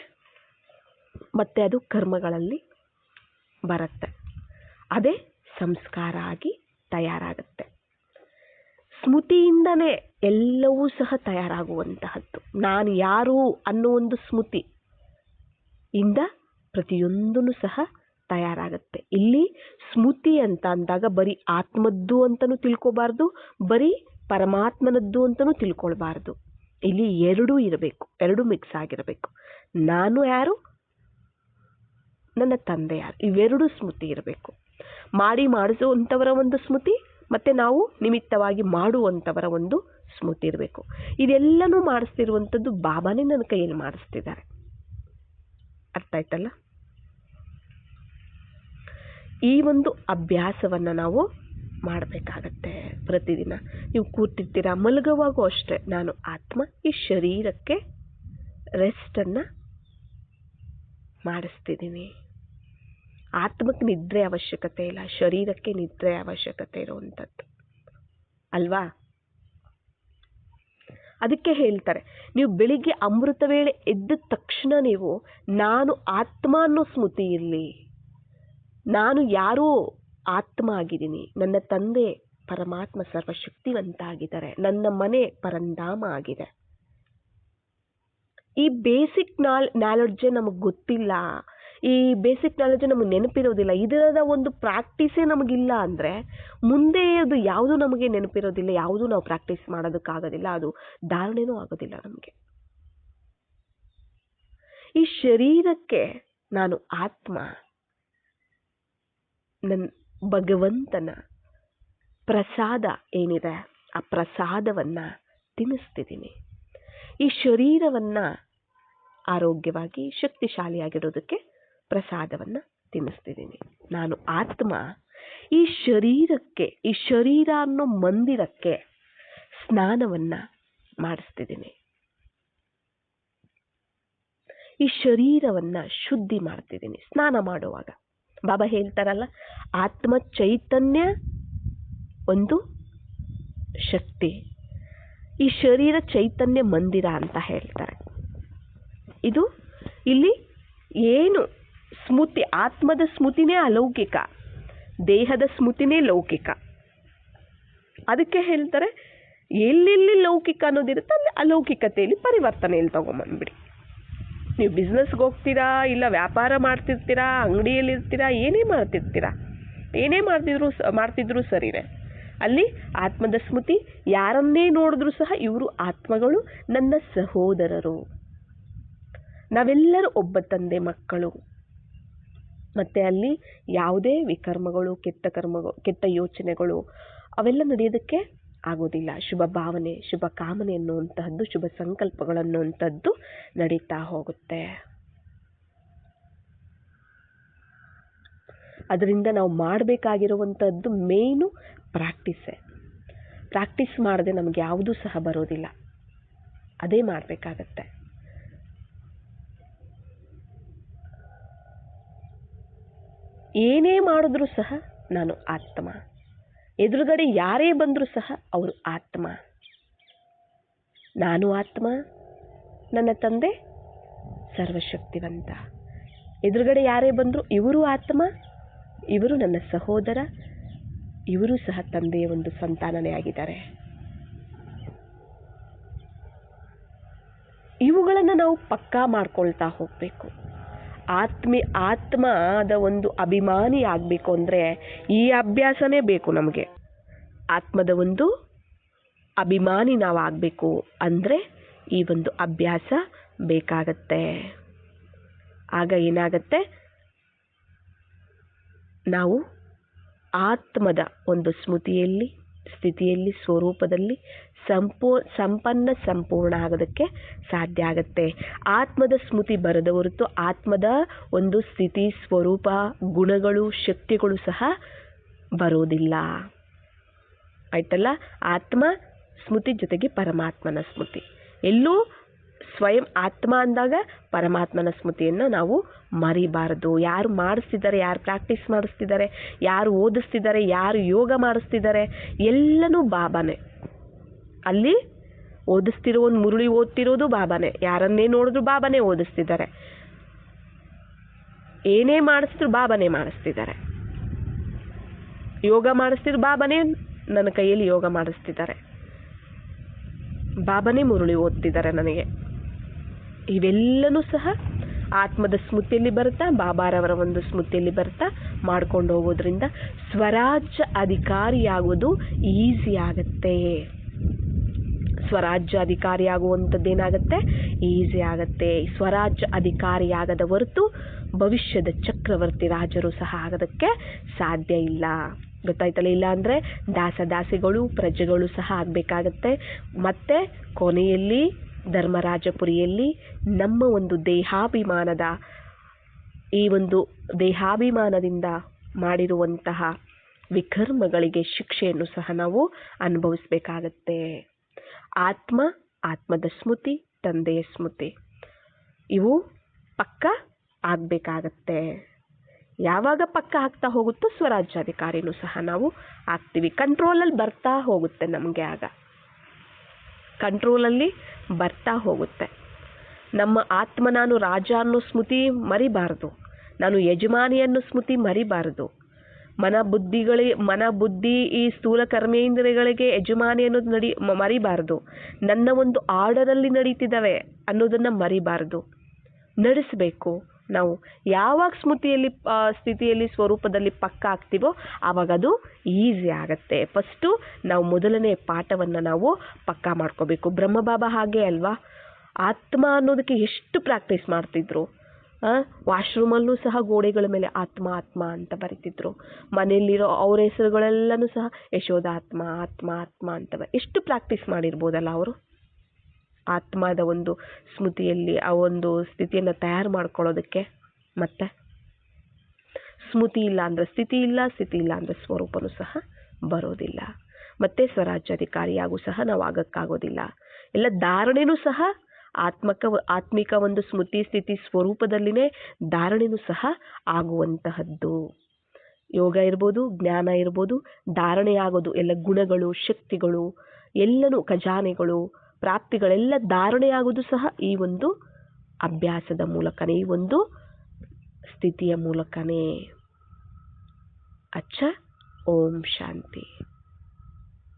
ಮತ್ತೆ ಅದು ಕರ್ಮಗಳಲ್ಲಿ ಬರುತ್ತೆ. ಅದೇ ಸಂಸ್ಕಾರ ಆಗಿ ತಯಾರಾಗುತ್ತೆ. ಸ್ಮೃತಿಯಿಂದನೇ ಎಲ್ಲವೂ ಸಹ ತಯಾರಾಗುವಂತಹದ್ದು. ನಾನು ಯಾರು ಅನ್ನೋ ಒಂದು ಸ್ಮೃತಿ ಇಂದ ಪ್ರತಿಯೊಂದೂ ಸಹ ತಯಾರಾಗುತ್ತೆ. ಇಲ್ಲಿ ಸ್ಮೃತಿ ಅಂತ ಅಂದಾಗ ಬರೀ ಆತ್ಮದ್ದು ಅಂತಲೂ ತಿಳ್ಕೊಬಾರ್ದು, ಬರೀ ಪರಮಾತ್ಮನದ್ದು ಅಂತಲೂ ತಿಳ್ಕೊಳ್ಬಾರ್ದು. ಇಲ್ಲಿ ಎರಡೂ ಇರಬೇಕು, ಎರಡೂ ಮಿಕ್ಸ್ ಆಗಿರಬೇಕು. ನಾನು ಯಾರು, ನನ್ನ ತಂದೆ ಯಾರು, ಇವೆರಡೂ ಸ್ಮೃತಿ ಇರಬೇಕು. ಮಾಡಿಸುವಂಥವರ ಒಂದು ಸ್ಮೃತಿ, ಮತ್ತು ನಾವು ನಿಮಿತ್ತವಾಗಿ ಮಾಡುವಂಥವರ ಒಂದು ಸ್ಮೃತಿ ಇರಬೇಕು. ಇದೆಲ್ಲನೂ ಮಾಡಿಸ್ತಿರುವಂಥದ್ದು ಬಾಬಾನೇ ನನ್ನ ಕೈಯಲ್ಲಿ ಮಾಡಿಸ್ತಿದ್ದಾರೆ. ಅರ್ಥ ಆಯ್ತಲ್ಲ? ಈ ಒಂದು ಅಭ್ಯಾಸವನ್ನು ನಾವು ಮಾಡಬೇಕಾಗತ್ತೆ. ಪ್ರತಿದಿನ ನೀವು ಕೂತಿರ್ತೀರಾ, ಮಲಗುವಾಗೂ ಅಷ್ಟೇ, ನಾನು ಆತ್ಮ ಈ ಶರೀರಕ್ಕೆ ರೆಸ್ಟನ್ನು ಮಾಡಿಸ್ತಿದ್ದೀನಿ. ಆತ್ಮಕ್ಕೆ ನಿದ್ರೆ ಅವಶ್ಯಕತೆ ಇಲ್ಲ, ಶರೀರಕ್ಕೆ ನಿದ್ರೆ ಅವಶ್ಯಕತೆ ಇರುವಂಥದ್ದು ಅಲ್ವಾ? ಅದಕ್ಕೆ ಹೇಳ್ತಾರೆ, ನೀವು ಬೆಳಿಗ್ಗೆ ಅಮೃತ ವೇಳೆ ಎದ್ದ ತಕ್ಷಣ ನೀವು ನಾನು ಆತ್ಮ ಅನ್ನೋ ಸ್ಮೃತಿ ಇರಲಿ. ನಾನು ಯಾರೋ ಆತ್ಮ ಆಗಿದ್ದೀನಿ, ನನ್ನ ತಂದೆ ಪರಮಾತ್ಮ ಸರ್ವಶಕ್ತಿವಂತ ಆಗಿದ್ದಾರೆ, ನನ್ನ ಮನೆ ಪರಂಧಾಮ ಆಗಿದೆ. ಈ ಬೇಸಿಕ್ ನಾಲೆಡ್ಜೇ ನಮಗೆ ಗೊತ್ತಿಲ್ಲ, ಈ ಬೇಸಿಕ್ ನಾಲೆಡ್ಜ್ ನಮಗೆ ನೆನಪಿರೋದಿಲ್ಲ, ಇದರ ಒಂದು ಪ್ರಾಕ್ಟೀಸೇ ನಮಗಿಲ್ಲ ಅಂದರೆ ಮುಂದೆ ಅದು ಯಾವುದು ನಮಗೆ ನೆನಪಿರೋದಿಲ್ಲ, ಯಾವುದು ನಾವು ಪ್ರಾಕ್ಟೀಸ್ ಮಾಡೋದಕ್ಕಾಗೋದಿಲ್ಲ, ಅದು ಧಾರಣೆನೂ ಆಗೋದಿಲ್ಲ ನಮಗೆ. ಈ ಶರೀರಕ್ಕೆ ನಾನು ಆತ್ಮ, ನನ್ನ ಭಗವಂತನ ಪ್ರಸಾದ ಏನಿದೆ ಆ ಪ್ರಸಾದವನ್ನು ತಿನ್ನಿಸ್ತಿದ್ದೀನಿ. ಈ ಶರೀರವನ್ನು ಆರೋಗ್ಯವಾಗಿ ಶಕ್ತಿಶಾಲಿಯಾಗಿರೋದಕ್ಕೆ ಪ್ರಸಾದವನ್ನು ತಿನ್ನಿಸ್ತಿದ್ದೀನಿ. ನಾನು ಆತ್ಮ ಈ ಶರೀರಕ್ಕೆ, ಈ ಶರೀರ ಅನ್ನೋ ಮಂದಿರಕ್ಕೆ ಸ್ನಾನವನ್ನು ಮಾಡಿಸ್ತಿದ್ದೀನಿ. ಈ ಶರೀರವನ್ನು ಶುದ್ಧಿ ಮಾಡ್ತಿದ್ದೀನಿ ಸ್ನಾನ ಮಾಡುವಾಗ. ಬಾಬಾ ಹೇಳ್ತಾರಲ್ಲ, ಆತ್ಮ ಚೈತನ್ಯ ಒಂದು ಶಕ್ತಿ, ಈ ಶರೀರ ಚೈತನ್ಯ ಮಂದಿರ ಅಂತ ಹೇಳ್ತಾರೆ. ಇದು ಇಲ್ಲಿ ಏನು ಸ್ಮೃತಿ, ಆತ್ಮದ ಸ್ಮೃತಿನೇ ಅಲೌಕಿಕ, ದೇಹದ ಸ್ಮೃತಿನೇ ಲೌಕಿಕ. ಅದಕ್ಕೆ ಹೇಳ್ತಾರೆ, ಎಲ್ಲೆಲ್ಲಿ ಲೌಕಿಕ ಅನ್ನೋದಿರುತ್ತೆ ಅಲ್ಲಿ ಅಲೌಕಿಕತೆಯಲ್ಲಿ ಪರಿವರ್ತನೆಯಲ್ಲಿ ತಗೊಂಬಂದ್ಬಿಡಿ. ನೀವು ಬಿಸ್ನೆಸ್ಗೆ ಹೋಗ್ತೀರಾ, ಇಲ್ಲ ವ್ಯಾಪಾರ ಮಾಡ್ತಿರ್ತೀರಾ, ಅಂಗಡಿಯಲ್ಲಿ ಇರ್ತೀರಾ, ಏನೇ ಮಾಡ್ತಿದ್ರು ಸರಿನೇ, ಅಲ್ಲಿ ಆತ್ಮದ ಸ್ಮೃತಿ. ಯಾರನ್ನೇ ನೋಡಿದ್ರು ಸಹ ಇವರು ಆತ್ಮಗಳು, ನನ್ನ ಸಹೋದರರು, ನಾವೆಲ್ಲರೂ ಒಬ್ಬ ತಂದೆ ಮಕ್ಕಳು. ಮತ್ತು ಅಲ್ಲಿ ಯಾವುದೇ ವಿಕರ್ಮಗಳು, ಕೆಟ್ಟ ಯೋಚನೆಗಳು ಅವೆಲ್ಲ ನಡೆಯೋದಕ್ಕೆ ಆಗೋದಿಲ್ಲ. ಶುಭ ಭಾವನೆ, ಶುಭ ಕಾಮನೆ ಅನ್ನುವಂತಹದ್ದು, ಶುಭ ಸಂಕಲ್ಪಗಳನ್ನುವಂಥದ್ದು ನಡೀತಾ ಹೋಗುತ್ತೆ. ಅದರಿಂದ ನಾವು ಮಾಡಬೇಕಾಗಿರುವಂಥದ್ದು ಮೇಯ್ನು ಪ್ರಾಕ್ಟೀಸ್ ಮಾಡದೆ ನಮಗೆ ಯಾವುದೂ ಸಹ ಬರೋದಿಲ್ಲ, ಅದೇ ಮಾಡಬೇಕಾಗತ್ತೆ. ಏನೇ ಮಾಡಿದ್ರೂ ಸಹ ನಾನು ಆತ್ಮ, ಎದುರುಗಡೆ ಯಾರೇ ಬಂದರೂ ಸಹ ಅವರು ಆತ್ಮ, ನಾನು ಆತ್ಮ, ನನ್ನ ತಂದೆ ಸರ್ವಶಕ್ತಿವಂತ. ಎದುರುಗಡೆ ಯಾರೇ ಬಂದರೂ ಇವರು ಆತ್ಮ, ಇವರು ನನ್ನ ಸಹೋದರ, ಇವರು ಸಹ ತಂದೆಯ ಒಂದು ಸಂತಾನನೇ ಆಗಿದ್ದಾರೆ. ಇವುಗಳನ್ನು ನಾವು ಪಕ್ಕಾ ಮಾಡ್ಕೊಳ್ತಾ ಹೋಗಬೇಕು. ಆತ್ಮದ ಒಂದು ಅಭಿಮಾನಿ ಆಗಬೇಕು ಅಂದರೆ ಈ ಅಭ್ಯಾಸನೇ ಬೇಕು ನಮಗೆ. ಆತ್ಮದ ಒಂದು ಅಭಿಮಾನಿ ನಾವು ಆಗಬೇಕು ಅಂದರೆ ಈ ಒಂದು ಅಭ್ಯಾಸ ಬೇಕಾಗತ್ತೆ. ಆಗ ಏನಾಗತ್ತೆ, ನಾವು ಆತ್ಮದ ಒಂದು ಸ್ಥಿತಿಯಲ್ಲಿ ಸ್ವರೂಪದಲ್ಲಿ ಸಂಪೂರ್ಣ ಆಗೋದಕ್ಕೆ ಸಾಧ್ಯ ಆಗುತ್ತೆ. ಆತ್ಮದ ಸ್ಮೃತಿ ಬರದ ಹೊರತು ಆತ್ಮದ ಒಂದು ಸ್ಥಿತಿ, ಸ್ವರೂಪ, ಗುಣಗಳು, ಶಕ್ತಿಗಳು ಸಹ ಬರೋದಿಲ್ಲ. ಆಯ್ತಲ್ಲ? ಆತ್ಮ ಸ್ಮೃತಿ ಜೊತೆಗೆ ಪರಮಾತ್ಮನ ಸ್ಮೃತಿ. ಎಲ್ಲೂ ಸ್ವಯಂ ಆತ್ಮ ಅಂದಾಗ ಪರಮಾತ್ಮನ ಸ್ಮೃತಿಯನ್ನು ನಾವು ಮರಿಬಾರದು. ಯಾರು ಮಾಡಿಸ್ತಿದ್ದಾರೆ, ಯಾರು ಪ್ರಾಕ್ಟೀಸ್ ಮಾಡಿಸ್ತಿದ್ದಾರೆ, ಯಾರು ಓದಿಸ್ತಿದ್ದಾರೆ, ಯಾರು ಯೋಗ ಮಾಡಿಸ್ತಿದ್ದಾರೆ, ಎಲ್ಲನೂ ಬಾಬಾನೇ. ಅಲ್ಲಿ ಓದಿಸ್ತಿರೋ ಮುರುಳಿ ಓದ್ತಿರೋದು ಬಾಬಾನೇ. ಯಾರನ್ನೇ ನೋಡಿದ್ರು ಬಾಬಾನೇ ಓದಿಸ್ತಿದ್ದಾರೆ, ಏನೇ ಮಾಡಿಸಿದ್ರು ಬಾಬಾನೇ ಮಾಡಿಸ್ತಿದ್ದಾರೆ. ಯೋಗ ಮಾಡಿಸ್ತಿದ್ರು ಬಾಬಾನೇ ನನ್ನ ಕೈಯಲ್ಲಿ ಯೋಗ ಮಾಡಿಸ್ತಿದ್ದಾರೆ, ಬಾಬಾನೇ ಮುರುಳಿ ಓದ್ತಿದ್ದಾರೆ ನನಗೆ. ಇವೆಲ್ಲನೂ ಸಹ ಆತ್ಮದ ಸ್ಮೃತಿಯಲ್ಲಿ ಬರ್ತಾ, ಬಾಬಾರವರ ಒಂದು ಸ್ಮೃತಿಯಲ್ಲಿ ಬರ್ತಾ ಮಾಡ್ಕೊಂಡು ಹೋಗೋದ್ರಿಂದ ಸ್ವರಾಜ್ಯ ಅಧಿಕಾರಿಯಾಗೋದು ಈಸಿ ಆಗತ್ತೆ. ಸ್ವರಾಜ್ಯ ಅಧಿಕಾರಿ ಆಗುವಂಥದ್ದೇನಾಗತ್ತೆ, ಈಸಿ ಆಗತ್ತೆ. ಸ್ವರಾಜ್ಯ ಅಧಿಕಾರಿಯಾಗದ ಹೊರತು ಭವಿಷ್ಯದ ಚಕ್ರವರ್ತಿ ರಾಜರು ಸಹ ಆಗೋದಕ್ಕೆ ಸಾಧ್ಯ ಇಲ್ಲ. ಗೊತ್ತಾಯ್ತಲ್ಲ? ಇಲ್ಲ ಅಂದರೆ ದಾಸದಾಸಿಗಳು, ಪ್ರಜೆಗಳು ಸಹ ಆಗಬೇಕಾಗತ್ತೆ. ಮತ್ತು ಕೊನೆಯಲ್ಲಿ ಧರ್ಮರಾಜಪುರಿಯಲ್ಲಿ ನಮ್ಮ ಒಂದು ದೇಹಾಭಿಮಾನದಿಂದ ಮಾಡಿರುವಂತಹ ವಿಕರ್ಮಗಳಿಗೆ ಶಿಕ್ಷೆಯನ್ನು ಸಹ ನಾವು ಅನುಭವಿಸಬೇಕಾಗತ್ತೆ. ಆತ್ಮ, ಆತ್ಮದ ಸ್ಮೃತಿ, ತಂದೆಯ ಸ್ಮೃತಿ ಇವು ಪಕ್ಕ ಆಗಬೇಕಾಗತ್ತೆ. ಯಾವಾಗ ಪಕ್ಕ ಆಗ್ತಾ ಹೋಗುತ್ತೋ ಸ್ವರಾಜ್ಯಾಧಿಕಾರಿನೂ ಸಹ ನಾವು ಆಗ್ತೀವಿ. ಕಂಟ್ರೋಲಲ್ಲಿ ಬರ್ತಾ ಹೋಗುತ್ತೆ ನಮಗೆ, ಆಗ ಕಂಟ್ರೋಲಲ್ಲಿ ಬರ್ತಾ ಹೋಗುತ್ತೆ. ನಮ್ಮ ಆತ್ಮ ನಾನು ರಾಜ ಅನ್ನೋ ಸ್ಮೃತಿ ಮರಿಬಾರದು, ನಾನು ಯಜಮಾನಿ ಅನ್ನೋ ಸ್ಮೃತಿ ಮರಿಬಾರದು. ಮನ ಬುದ್ಧಿ ಈ ಸ್ಥೂಲ ಕರ್ಮೇಂದ್ರಿಯಗಳಿಗೆ ಯಜಮಾನಿ ಅನ್ನೋದು ಮರಿಬಾರದು. ನನ್ನ ಒಂದು ಆರ್ಡರಲ್ಲಿ ನಡೀತಿದ್ದಾವೆ ಅನ್ನೋದನ್ನು ಮರಿಬಾರದು, ನಡೆಸಬೇಕು. ನಾವು ಯಾವಾಗ ಸ್ಥಿತಿಯಲ್ಲಿ ಸ್ವರೂಪದಲ್ಲಿ ಪಕ್ಕ ಆಗ್ತೀವೋ ಆವಾಗ ಅದು ಈಸಿ ಆಗತ್ತೆ. ಫಸ್ಟು ನಾವು ಮೊದಲನೇ ಪಾಠವನ್ನು ನಾವು ಪಕ್ಕ ಮಾಡ್ಕೋಬೇಕು. ಬ್ರಹ್ಮಬಾಬಾ ಹಾಗೆ ಅಲ್ವಾ, ಆತ್ಮ ಅನ್ನೋದಕ್ಕೆ ಎಷ್ಟು ಪ್ರಾಕ್ಟೀಸ್ ಮಾಡ್ತಿದ್ರು. ವಾಶ್ರೂಮಲ್ಲೂ ಸಹ ಗೋಡೆಗಳ ಮೇಲೆ ಆತ್ಮ ಆತ್ಮ ಅಂತ ಬರೀತಿದ್ರು. ಮನೆಯಲ್ಲಿರೋ ಅವ್ರ ಹೆಸರುಗಳೆಲ್ಲನೂ ಸಹ ಯಶೋಧ ಆತ್ಮ ಆತ್ಮ ಆತ್ಮ ಅಂತ ಎಷ್ಟು ಪ್ರಾಕ್ಟೀಸ್ ಮಾಡಿರ್ಬೋದಲ್ಲ ಅವರು. ಆತ್ಮದ ಒಂದು ಸ್ಮೃತಿಯಲ್ಲಿ ಆ ಒಂದು ಸ್ಥಿತಿಯನ್ನು ತಯಾರು ಮಾಡ್ಕೊಳ್ಳೋದಕ್ಕೆ. ಮತ್ತೆ ಸ್ಮೃತಿ ಇಲ್ಲ ಅಂದರೆ ಸ್ಥಿತಿ ಇಲ್ಲ, ಸ್ಥಿತಿ ಇಲ್ಲ ಅಂದರೆ ಸ್ವರೂಪನೂ ಸಹ ಬರೋದಿಲ್ಲ. ಮತ್ತೆ ಸ್ವರಾಜ್ಯಾಧಿಕಾರಿಯಾಗೂ ಸಹ ನಾವು ಆಗಕ್ಕಾಗೋದಿಲ್ಲ. ಎಲ್ಲ ಧಾರಣೆನೂ ಸಹ ಆತ್ಮಿಕ ಒಂದು ಸ್ಮೃತಿ ಸ್ಥಿತಿ ಸ್ವರೂಪದಲ್ಲಿನೇ ಧಾರಣೆನೂ ಸಹ ಆಗುವಂತಹದ್ದು. ಯೋಗ ಇರ್ಬೋದು, ಜ್ಞಾನ ಇರ್ಬೋದು, ಧಾರಣೆ ಆಗೋದು ಎಲ್ಲ ಗುಣಗಳು, ಶಕ್ತಿಗಳು ಎಲ್ಲನೂ, ಖಜಾನೆಗಳು, ಪ್ರಾಪ್ತಿಗಳೆಲ್ಲ ಧಾರಣೆ ಆಗೋದು ಸಹ ಈ ಒಂದು ಅಭ್ಯಾಸದ ಮೂಲಕನೇ, ಈ ಒಂದು ಸ್ಥಿತಿಯ ಮೂಲಕನೇ. ಅಚ್ಚ, ಓಂ ಶಾಂತಿ.